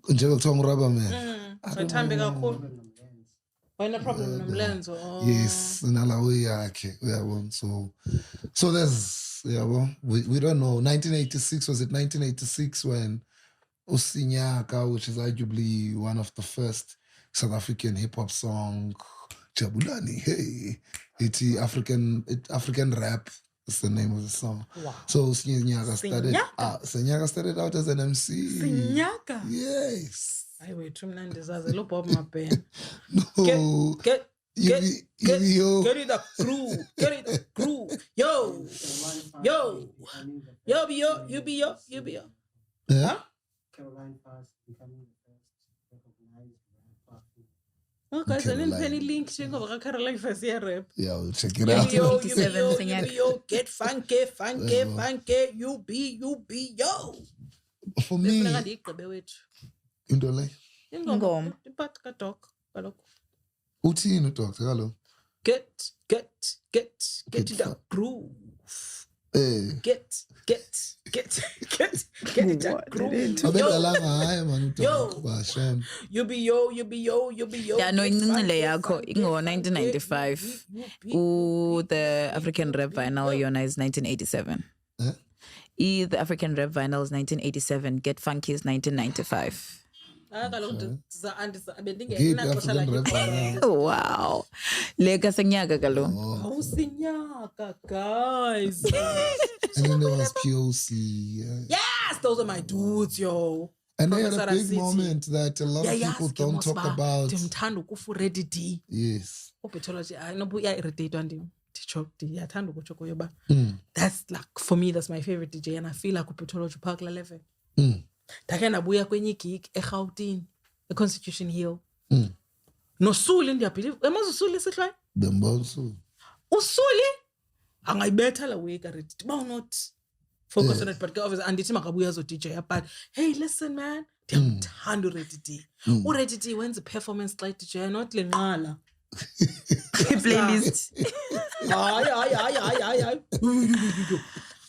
Njengokuthiwa ngurabber man. Mathambe kakhulu. Why no problem nomlenzo? Yes, nalawe yakhe uyabona. So there's we don't know. 1986, was it 1986 when Usinyaka, which is arguably one of the first South African hip hop song, Jabulani, hey, it's African rap. That's the name of the song. Wow. So Usinyaka started out as an MC. Sinyaka. Yes. I wait 2 minutes. As a loop of my pen. No. Get it the groove. Get it the groove. Yo. You be yo. Yeah. Huh? Caroline Fast becoming the first recognized rap. Oh, guys, I didn't penny link. Check over Caroline Fast rap. Yeah, we'll check it out. Yo, get funky. You be yo. For me, into le Ingoma. uthini udoctor kalo Get to the groove. Get that groove. abedalanga hayi man Yo. udoctor bashem You be yo. Yeah, no, incinile yakho ingo 1995. The African Rap Vinyl yona is 1987. Eh? The African Rap Vinyl is 1987. Get Funky is 1995. Get African rap vinyl. Oh, wow. Lega senyaka kalo. Oh, sinyaka, guys. And then there was POC. Yeah. Yes, those are my dudes, yo. And they had a Professor big City. moment that a lot of people don't talk about. Ndimthanda ukufu ready D. Yes. Opetology, I know buya irritate ndim. Tichokti, yathanda ukutsho kuyo ba. Mm. That's like, for me, that's my favorite DJ, and I feel like Opetology Park la level. Mm. Ndakhe ndabuya kwenye gig eGauteng, eConstitution Hill. Mm. Nosuli ndiyabelieve. Emazi usuli sihlwayo? Demboso. Usuli angayibetha la week already. Ba not focus on it, but obviously andithi makabuya zo DJ, but hey, listen man, ndiyamthanda uReady D. uReady D wenza performance xa DJ, not lenqala. Playlist. Hayi.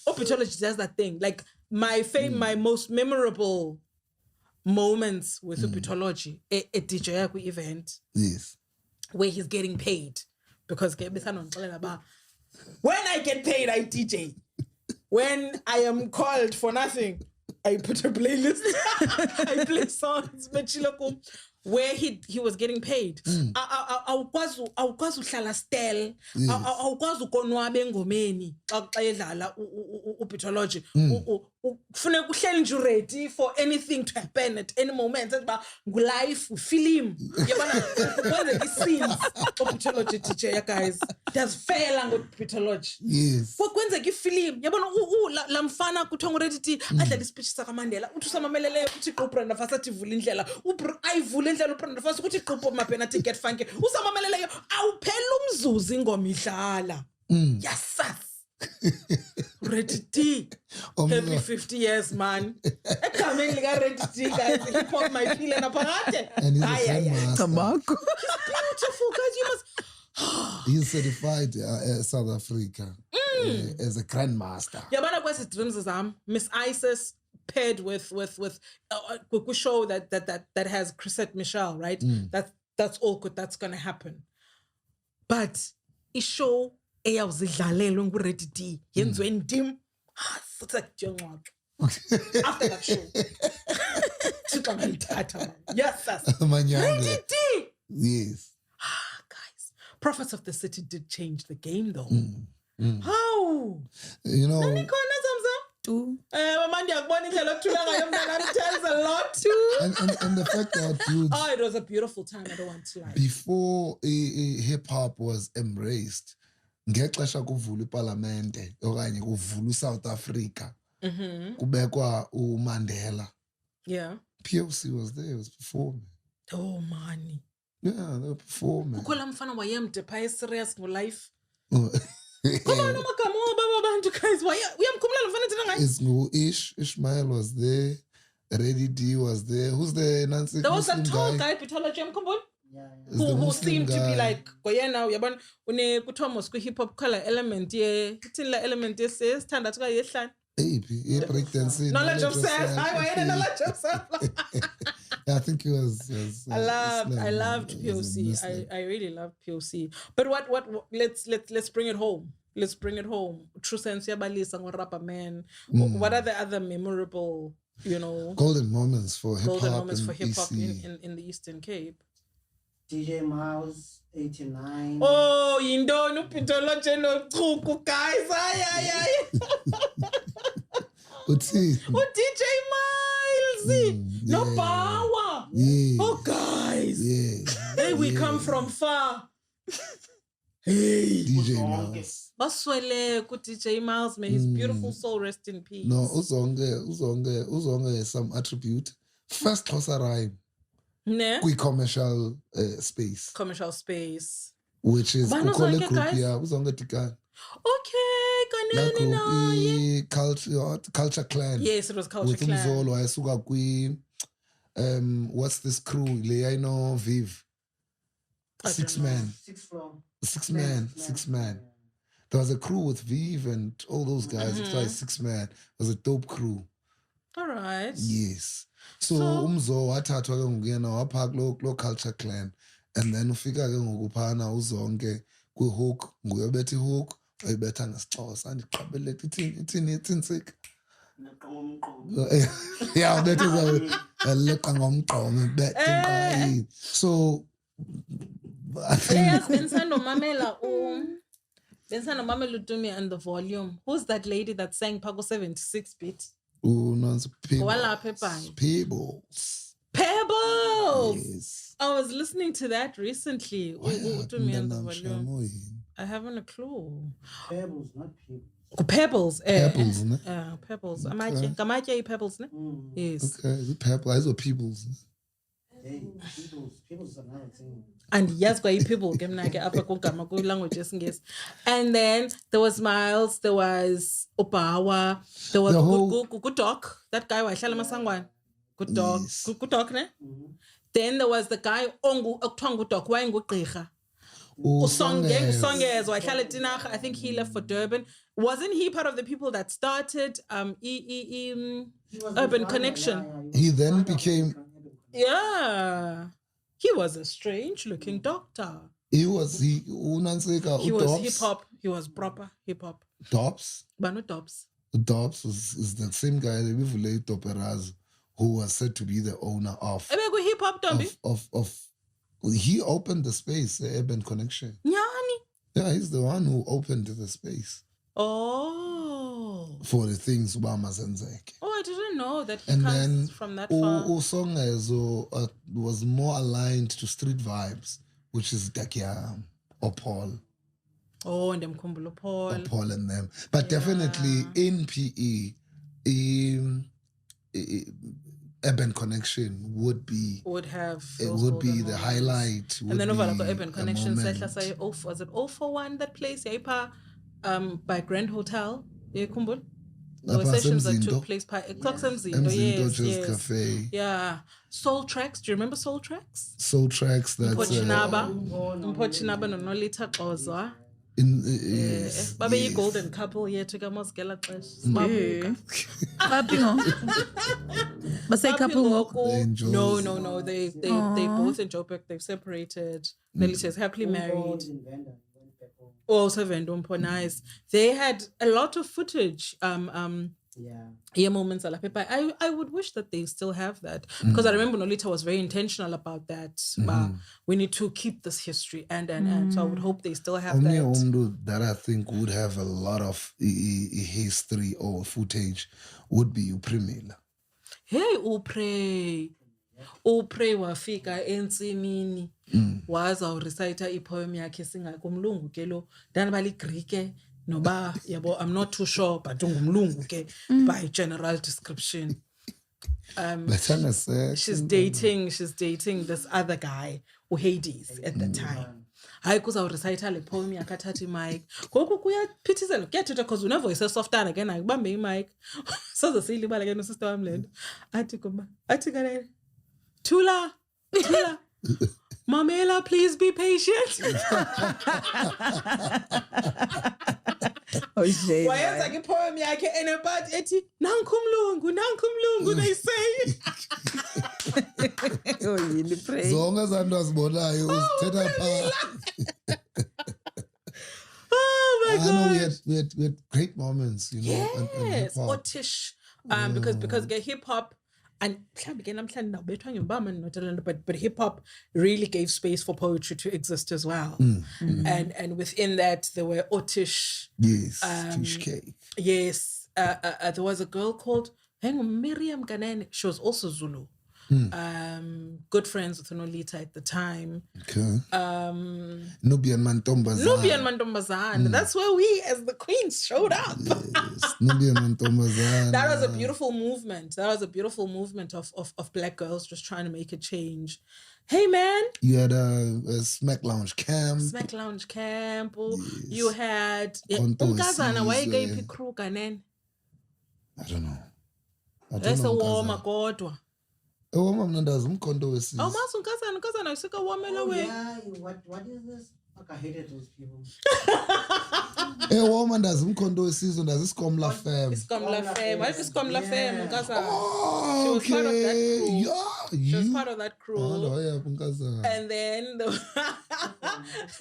Opetology does that thing. Like my most memorable moments with Opetology, a DJ yakwi event Yes. where he's getting paid, because when I get paid, I DJ. When I am called for nothing, I put a playlist. I play songs. Where he was getting paid. Awukwazi uhlala still. Awukwazi ukonwaba engomeni xa edlala Opetology. Kufuneka uhleli nje ready for anything to happen at any moment. Ba live film. Yabona kwenzeka iscenes Opetology DJ guys. Does fair Opetology. Yes. Kwenzeka ifilm. Yabona la mfana kuthonga Ready D adlala ispeech saka Mandela. Uthi samameleleyo uthi uBrenda Fasati vula indlela. Ayivula indlela uBrenda Fasati ukuthi iqopho mapena athi Get Funky. Usamameleleyo awuphela umzuzu ingoma idlala. Yasas. Ready D. Happy 50 years, man. Egameni lika Ready D, guys. Hip hop my feel naphakade. And he's a grandmaster. Tamako. Beautiful, guys. You must. He's certified South Africa as a grandmaster. Yabana kwesi dreams zam. Miss Isis paired with a show that has Chrisette Michelle, right? That's all good. That's gonna happen. But a show eyawuzidlalelwe nguReady D yenziwe ndim. After that show. Yes, Ready D. Yes. Guys, Prophets of the City did change the game though. How? You know, Too. Tells a lot. and the fact that dudes, Oh, it was a beautiful time. I don't want to lie. before hip hop was embraced, ngexesha kuvula iParliamente okanye kuvula South Africa, kubekwa uMandela. Yeah. POC was there, was performing. Oh, money. Yeah, they were performing. Ukhola mfana wayemde pha serious ngo life. Oh. Come on, makamo baba bantu guys. Uyamkhumula mfana thina ngayi. It's no Ishmael was there. Ready D was there. Who's the Nancy? There was a Muslim tall guy? guy Pitology mkhumbula. Yeah. Is the Who Muslim seemed to be guy. like goyena uyabona une kuThomas ku hip hop color element ye ithini la element yesithanda ka yehlani. Breakdancing. Knowledge of self. Knowledge of self. I think he was I loved POC. I really loved POC. But what let's bring it home. Let's bring it home. True sense yabalisa ngorapper man. What are the other memorable, golden moments for hip hop in the Eastern Cape? DJ Miles, 89. Oh, yindoni upintoloje nochuku guys. Ay. Uthi. DJ Miles. No power. Yeah. Oh guys. Yeah. Hey, we come from far. Hey. DJ Miles. Baswele ku DJ Miles, may his beautiful soul rest in peace. No, uzonge some attribute. First Xhosa rhyme. Ne? Commercial space. Commercial space. Which is Bano ukole zonke, group guys? ya uzonge tikani. Okay, That kaneni na. group culture clan. Yes, it was Culture With Clan. Umzolo ayesuka kwi what's this crew? Leino Viv. I don't Six know. man. Six man. There was a crew with Viv and all those guys. It was like 6 man. It was a dope crew. All right. Yes. So So- umzo wathathwa ke ngokuyena wapha lo culture clan, and then ufika ke ngokuphana uzonke kwi-hook, nguyobetha i-hook uyibetha ngesixhosa andiqabeleka ithini sika yeah ubetha leqa ngomgqomo betha ngqayini. So I think Yes, bensanomamela Utumi and the volume. Who's that lady that sang Pago 76 bit? Nansi Walapha eBhayi. Pebbles. Yes. I was listening to that recently. Utumi and the volume. Moyini. I haven't a clue. Pebbles, not people. Pebbles. Pebbles, ne? Pebbles. Okay. Gamatye Pebbles, ne? Yes. Okay, the pebble, those are peoples. Hey, people's another thing. And yes, kwa people ke mna ke apha kugama ku language yesingesi. And then there was Miles, there was Opawa, there was The whole- Good Doc, that guy wahlala eMasangwane. Good Doc, Yes. Good Doc, ne? Then there was the guy okuthiwa nguDoc wayengugqirha. Usongez wahlala eTinarha. I think he left for Durban. Wasn't he part of the people that started Urban Connection? He then became- Yeah. He was a strange looking doctor. Unansika He was Dobbs. hip hop. He was proper hip hop. Dobbs. But no Dobbs. Dobbs is the same guy that we've laid Operaz, who was said to be the owner of Hip hop Dombi. he opened the space, the Urban Connection. Nyani. Yeah, he's the one who opened the space Oh. for the things Obama Zenzek. Oh, I didn't know that he And comes then from that far. Usongezo was more aligned to street vibes, which is Dakia or Paul. Oh, and them Kumbulo Paul. Or Paul and them. But definitely in PE, Urban Connection would be Would have. it those would be golden the moments. highlight. And then over would like be Urban a Connection, moment. was it 041 that place? Yaipa, by Grand Hotel. Yeah, Kumbul. There were Lapha sessions that Semzindo. took place by Mzindo, Mzindo yes, Jazz yes. Cafe. Yeah. Soul Tracks. Do you remember Soul Tracks? Soul Tracks that's Mpochinaba nonolita xozwa. Babe yi golden couple yethu kaMosigela xesha. Sibabuka. Happy no. But say couple walk. They enjoy. No. They both in Joburg. They've separated. Nelly's happily married. Also Vendompo, nice. They had a lot of footage. Yeah, moments at La Pepa. I would wish that they still have that because I remember Nolita was very intentional about that. But we need to keep this history and so I would hope they still have Only that. Omdu that I think would have a lot of history or footage would be Uprimila. Hey, Upre wafika entsimini waza urecita ipoem yakhe singakumlungu ke lo dani bali Greek noba yabo I'm not too sure but ungumlungu ke by general description. She's dating this other guy Hades at the time. Hayi kuza urecita le poem yakathatha imic. Ngoku kuyaphithizela kuyathetha because une voice softana again akubambe imic. Soze siyilibala ke no sister wami lento. Athi kale Tula. Mamela, please be patient. Oh, shame. wayenza ke poem yakhe enepart ethi nankumlungu they say. Oh, yini pray. Zonke zanto azibonayo uzithetha phaa. Oh my I know god. we had great moments, you know, and Yes, hip-hop. Otish. Because hip hop and but hip hop really gave space for poetry to exist as well. And within that there were Otish. Yes, fish cake. Yes. There was a girl called Miriam Ganene. She was also Zulu. Good friends with Nolita at the time. Okay. Nubian Mantombazana. That's where we as the queens showed up. Yes, Nubian Mantombazana. That was a beautiful movement. Of black girls just trying to make a change. Hey man. You had a Smack Lounge camp. You had Konto Unkazana, why Wesizwe. you crew kanen? I don't know. That's a warmer kodwa. Oh, mama mnandazi umkhonto wesizwe. Oh, mas unkazana usika wamela way. Yeah, what is this? Fuck, I hated those people. Woma ndazi umkhonto wesizwe ndazi isikomla fam. Iskomla fam. Why is Iskomla fam, unkazana? Oh, She was part of that crew. Yeah, She was part of that crew. unkazana. And then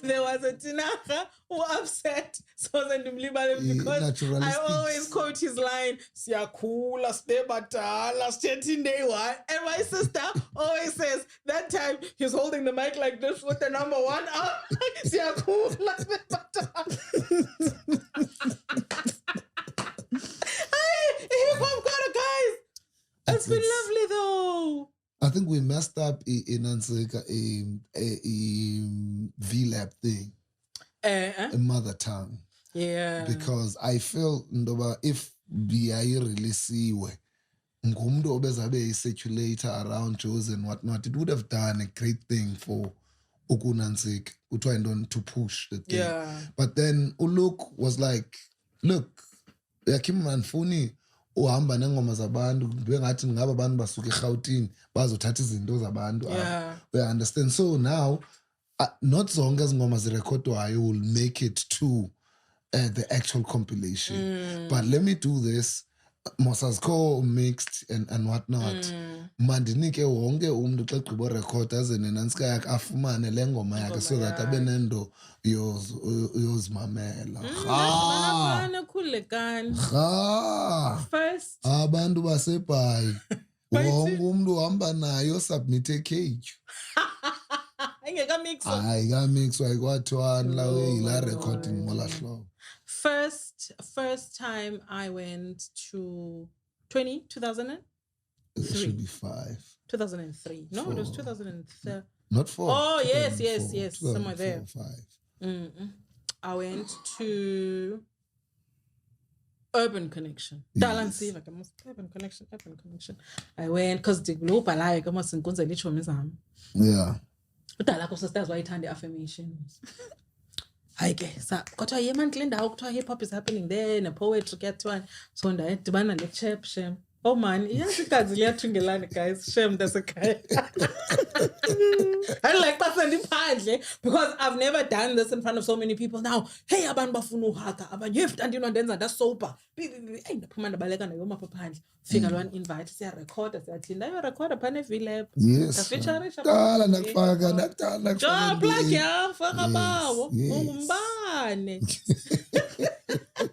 there was a Tinaka who upset because I naturalistic. always quote his line, Siakula, stay batala, stay day one. And my sister always says that time he's holding the mic like this with the number 1 up. Siakula, stay batala. Hey, hip hop got it, guys. It's been lovely though. I think we messed up in Ansika a VLAB thing, a mother tongue. Yeah. Because I feel ndoba if biyayireleasiwe ngumntu obezabe circulator around shows and whatnot, it would have done a great thing for ukunansika to push the thing. Yeah. But then Uluk was like, look, yakhima manifuni uhamba nengoma zabantu bengathi ngaba abantu basuka eGauteng bazothatha izinto zabantu. Yeah. We understand. So now not zonke izingoma zirekhodwayo will make it to the actual compilation. But let me do this. Mosazko mixed and whatnot. Mandinike wonke umuntu xa gqibo record aze nenansika yakhe afumane le ngoma yakhe so that abe nendo yozimamela. First. Abantu basebhayi. Wonke umuntu uhamba nayo submit cake. Hayi kamixwa ayikwathiwani lawe yila recording ngola hlobo. First time I went to 2000? It should be 5. 2003. No, 4. it was 2003. Not 4. Oh, yes, 2004, somewhere there. 5. I went to Urban Connection. Yes. Urban Connection. I went because the global like almost in Kunza Licho Mizam. Yeah. That's why I turned the affirmations. Hi guys, got a year cleaned out hip hop is happening there and a poetry get one. So I had to ban a chep shame. Oh man, yes, because you to guys. Shame there's a guy. I like that because I've never done this in front of so many people. Now, hey, aban bafunu haka, aban you have to do dance that's sober. Hey, the pumanda balega na yoma papandi. Figure one invite, say record, say I record a pane VLAB. Yes. Dala nakufaka nakudala. Job like ya, faka bawo. Umbane.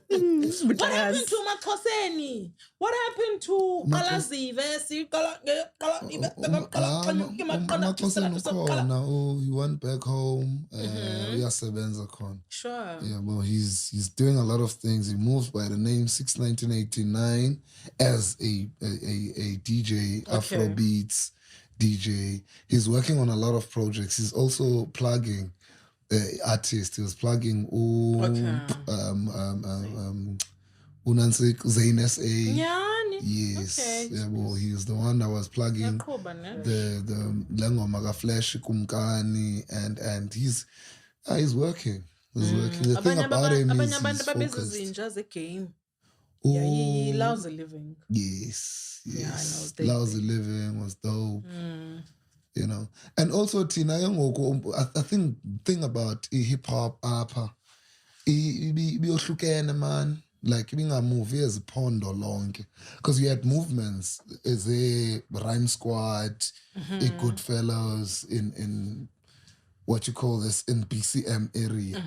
What happened to Makoseni? What happened to Kalazive? He went back home. Uyasebenza khona. Sure. Yeah, well, he's doing a lot of things. He moved by the name 1989 as a DJ, Afrobeats DJ. He's working on a lot of projects. He's also plugging artist. He was plugging Unansik Zayn S.A. Yes. Okay. Yeah, well, he's the one that was plugging the Lengoma Flash Kumkani and he's working. He's working. The thing about him is he's focused. Yeah, he loves a living. Yes. Yeah, I know. Loves a living was dope. You know. And also Tina Yongoko, I think thing about hip hop Ibiyohlukene man. Like movie as a pondo long. Because you had movements as a Rhyme Squad, a Goodfellas in what you call this in BCM area.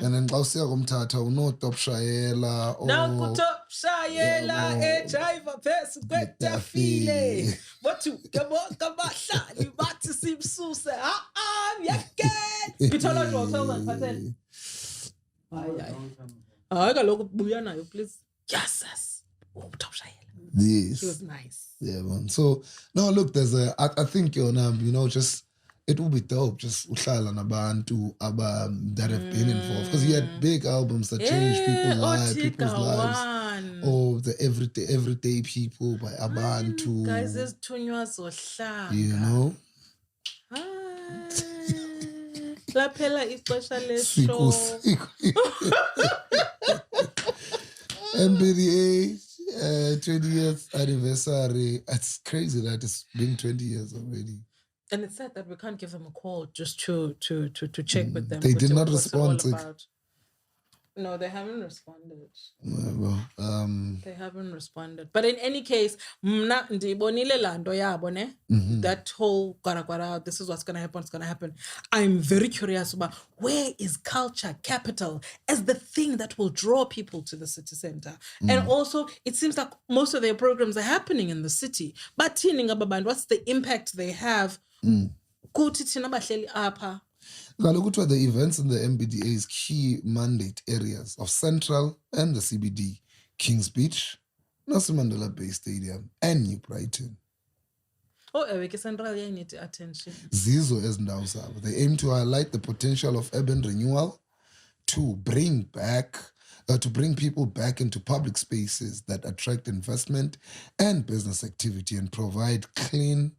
And then Klausia Gomtata, no top Shaela or Now top shayela driver person kweta file. What to kabasha you want to see suse yake. Bithola nje 2000%. Hayi. Hayi kaloku buya nayo please. Yes. Top shayela. this. She was nice. Yeah, man. So no, look, there's I think just it would be dope just uhlala nabantu that have been involved, because you had big albums that changed people's lives, or the everyday people by abantu, Guys, there's Tunywa Zohlanga. you know. Laphela ixesha Siku. leshow. MBDA 20th anniversary. It's crazy that it's been 20 years already. And it's sad that we can't give them a call just to check with them. They what did it- not what's it all respond. about. No, they haven't responded. Well, They haven't responded. But in any case, mna ndibonile lando yabo ne. That whole kwara, this is what's gonna happen, it's gonna happen. I'm very curious about where is culture capital as the thing that will draw people to the city center. And also, it seems like most of their programs are happening in the city. But what's the impact they have? Kuthi thina bahleli apha. Kaloku the events in the MBDA's key mandate areas of Central and the CBD, Kings Beach, Nelson Mandela Bay Stadium, and New Brighton. Oh, Eweke Central, yeah, need attention. Zizo ezindawo zabo. They aim to highlight the potential of urban renewal to bring people back into public spaces that attract investment and business activity and provide clean,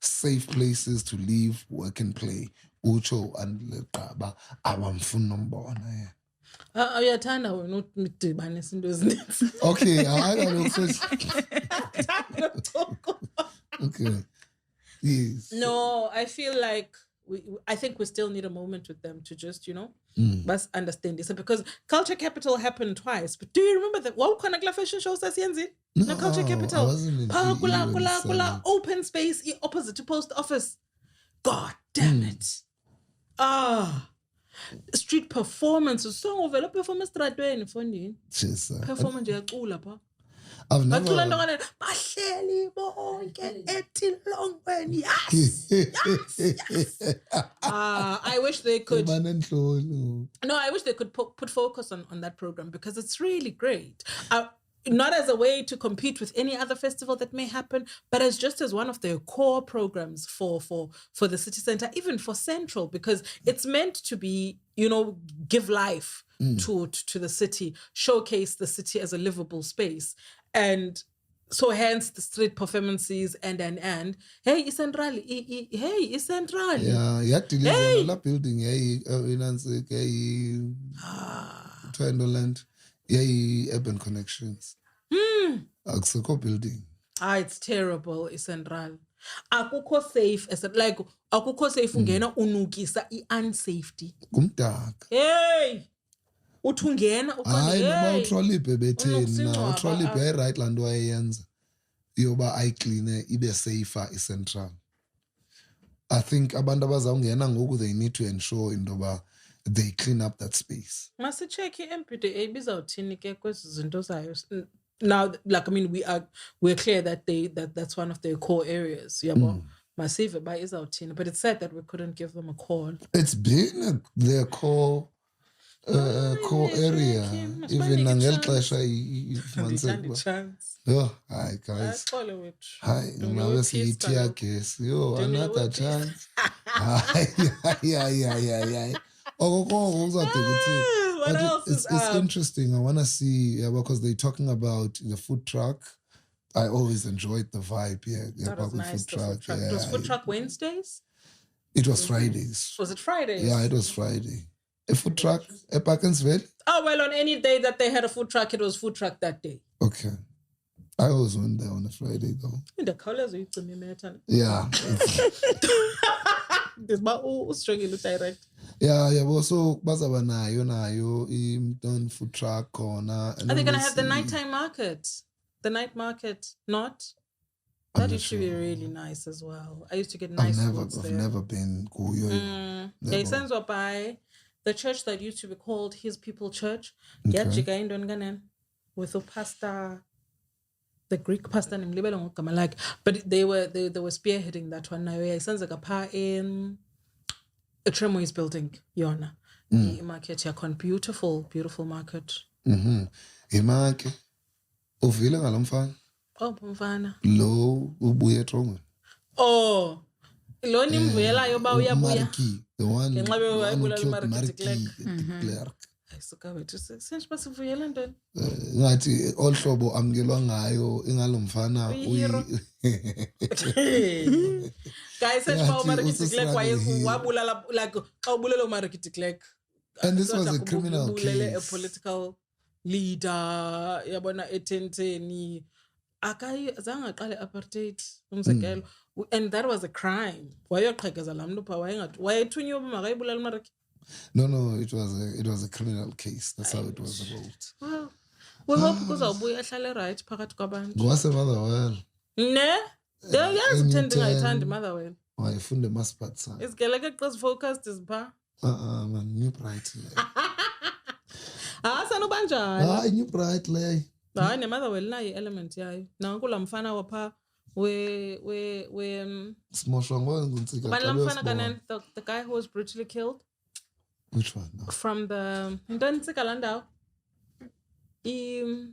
safe places to live, work, and play. Ucho and Leqaba abamfuna umbona. Uyathanda wena udibanisa into ezininzi. Okay, I don't okay. Yes. No, I feel like I think we still need a moment with them to just, must understand this. Because Culture Capital happened twice. But do you remember that? What kind of fashion shows that's the Culture I Capital? wasn't in Kula, open space opposite to post office. God damn it. Street performances. So over performance stradweni Ephondweni. Performance yacula pha. I've never. Bacula into bahleli bonke etilongweni. Yes. I wish they could. No, I wish they could put focus on that program because it's really great. Not as a way to compete with any other festival that may happen, but as just as one of their core programs for the city center, even for Central, because it's meant to be, give life to the city, showcase the city as a livable space. And so hence the street performances and hey, it's Central. Hey, it's Central. Yeah, hey. La building, hey, Twendoland, hey, urban connections. Akukho building. It's terrible, it's Central. Akukho safe, akukho safe ungena unukisa unsafety. Kumdaka. Hey! Uthungena Hayi noma hey. utrollipe betheni na utrollipe ay right lanto ayenza yoba ayiclean ibe safer iCentral. I think abantu abazawungena ngoku they need to ensure indoba they clean up that space. Masicheck iMPDA bizawuthini ke kwezi zinto zayo. Now, we're clear that that's one of their core areas. Massive by izawuthini, but it's sad that we couldn't give them a call. It's been their core area. Even Nangel Klasha chance. Yo, hi guys. Hi, now see tear case. Yo, another chance. Yeah. What else it's interesting. I want to see because they're talking about the food truck. I always enjoyed the vibe. That was nice. Food truck. Yeah, it was food truck Wednesdays? It was Fridays. Was it Fridays? Yeah, it was Friday. A food truck at Parkinsville? Oh, well, on any day that they had a food truck, it was food truck that day. Okay. I always went there on a Friday though. In the colors, you told me, yeah. This strongly direct. Yeah, so bazaba nayo Don't food truck corner. Are they gonna have the nighttime market? The night market, not? That used to be really nice as well. I used to get nice foods there. I've never been Kuyo. They sends by the church that used to be called His People Church. Okay. With the pastor, the Greek pastor named like, but they were spearheading that one. Now it sounds like a pa in a Tremoy's building, Yona. The market, Yakon, beautiful market. Imake. Uvile ngalomfana. Oh, mfana. Lo ubuye Trongwe. Oh. Lo nimvela yoba uyabuya. Mariki, the one who killed Mariki, Clerk. Sense basivuyela ntoni? Ngathi olhlobo amkelwa ngayo ingalomfana Guys, sense ba uMarikiti Clerk wabulala like xa ubulala uMarikiti Clerk. And this was a criminal case. A political leader yabona etenteni akayi zange aqale apartheid umzekelo, and that was a crime. Wayoqhekeza la mntu pha wayethunyiwe makayibulala uMarikiti. No, it was a criminal case. That's how it was about. Well, we hope kuzawubuya ahlale right phakathi kwabantu. Ngwase Motherwell. Ne? Yazithanda ngayithanda Motherwell. Wayifunde Maspat sa. Isigeleke xes focused is pha. Man, New Bright. Sanobanjani? New Bright lay. Hayi neMotherwell nayo element yayo. Nanku la mfana wapha we Smoshongo nguntsika. The guy who was brutally killed. Which one? No. From the Ntsika Landau. Kuthiwa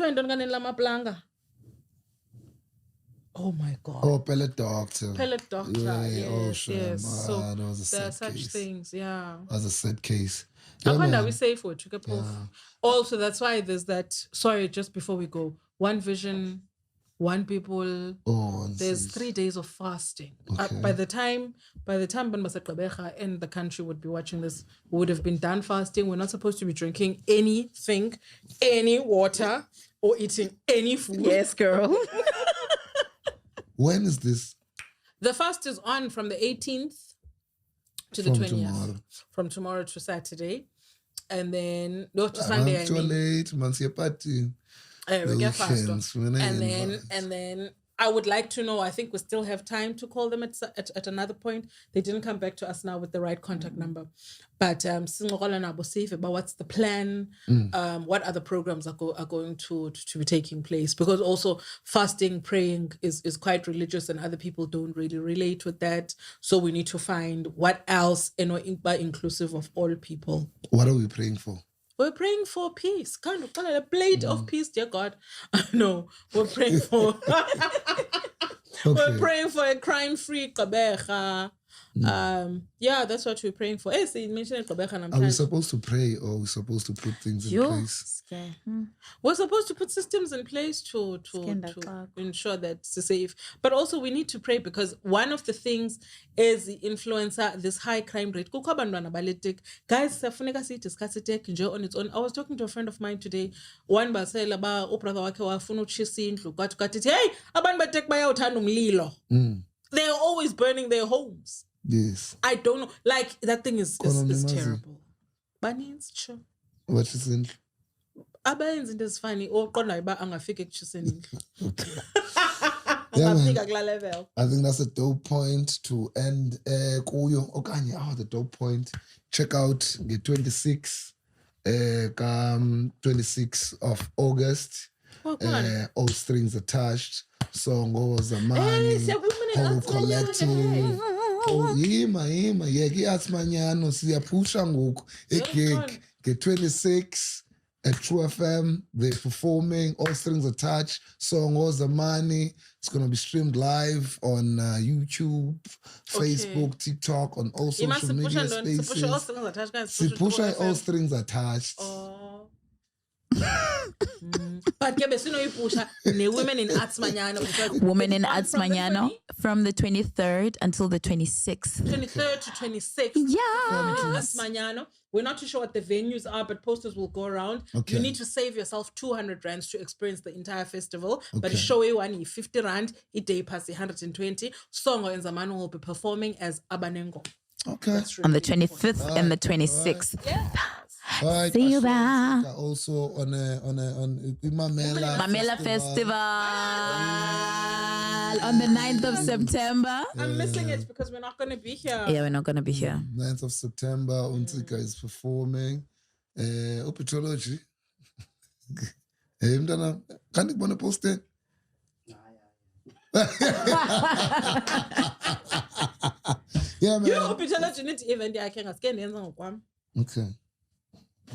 intoni kaneni lamaplanga. Oh my God. Oh, pellet doctor. Pellet doctor. Yeah, yes, yes. So that was a there are sad such case. Things, yeah. That was a sad case. I Yeah, wonder man. we safe for Chukapov. Yeah. Also, that's why there's that. Sorry, just before we go, one vision, one people. Oh, There's 3 days of fasting. Okay. By the time Banbasa Qabecha and the country would be watching this, we would have been done fasting. We're not supposed to be drinking anything, any water, or eating any food. Yes, girl. When is this? The fast is on from the 18th to the From 20th. tomorrow. From tomorrow to Saturday. And then, no, to Sunday, I Too mean. late, man's party. We get fast on. weekends, when I invite. And then I would like to know, I think we still have time to call them at another point. They didn't come back to us now with the right contact number. But about what's the plan, what other programs are going to be taking place. Because also fasting, praying is quite religious and other people don't really relate with that. So we need to find what else, inclusive of all people. What are we praying for? We're praying for peace. Kind of a plate of peace, dear God. No, we're praying for we're praying for a crime-free Qabecha. Yeah, that's what we're praying for. Hey, so you mentioned Qabecha. Are we supposed to pray or are we supposed to put things in place? We're supposed to put systems in place to ensure that it's safe. But also we need to pray because one of the things is the influencer, this high crime rate. Guys, discuss it on its own. I was talking to a friend of mine today. One basel about brother wake wafuna uchisa indlu. Hey, abantu batek bayawuthanda umlilo. They're always burning their homes. Yes. I don't know. Like that thing is terrible. Baninzi sure. What is in? Abayenza into ezifani oqondayo ba angafika ekutshiseni indlu. Yeah, man. Angafika kula level. I think that's a dope point to end kuyo. Okanye, the dope point. Check out the 26 of August. All strings attached. Songo Zamani. Whole collective. Oh, yima. Yeki atsmanyano siyapusha ngoku. Egig. Get 26 at True FM. They're performing. All strings attached. Songo Zamani. It's going to be streamed live on YouTube, Facebook, TikTok, on all social media spaces. Sipusha all strings attached. But besinoyipusha ne-women in arts manyano, because Women in it's on Arts from the Mañana from the 23rd until the 26th. 23rd to 26th. Yeah. Arts Manyano. We're not too sure what the venues are, but posters will go around. Okay. You need to save yourself 200 rands to experience the entire festival. But Okay. show you one 50 rand, it day pass 120. Songo and Zamano will be performing as Abanengo. Okay. That's On the really 25th and the 26th. All right. See you I there. saw also on Mamela Mamela Festival on the 9th of September. I'm missing it because we're not going to be here. Yeah, we're not going to be here. 9th of September, Untika is performing. Opetology. Mdana, can you want to post it? Yeah, man. You know, Pitala Junit event, I can ask any one. Okay.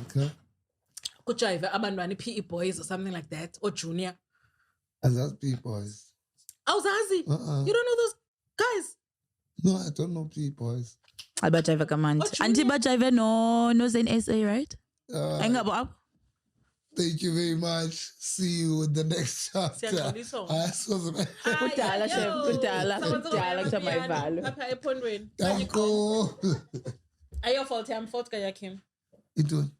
Okay. Kuchaiva Abandwani PE boys or something like that, or junior. And that's P-Boys. Auzazi. You don't know those guys? No, I don't know P-Boys. Albajaiva Command. Anti Bajaiva no Zen SA, right? Engabo up. Thank you very much. See you in the next chapter. Siyaxolisa. Kudala, chef, kudala cha maivalo. Lapha Ephondweni. Thank you. Ayo fault I'm fault kaya Kim. Into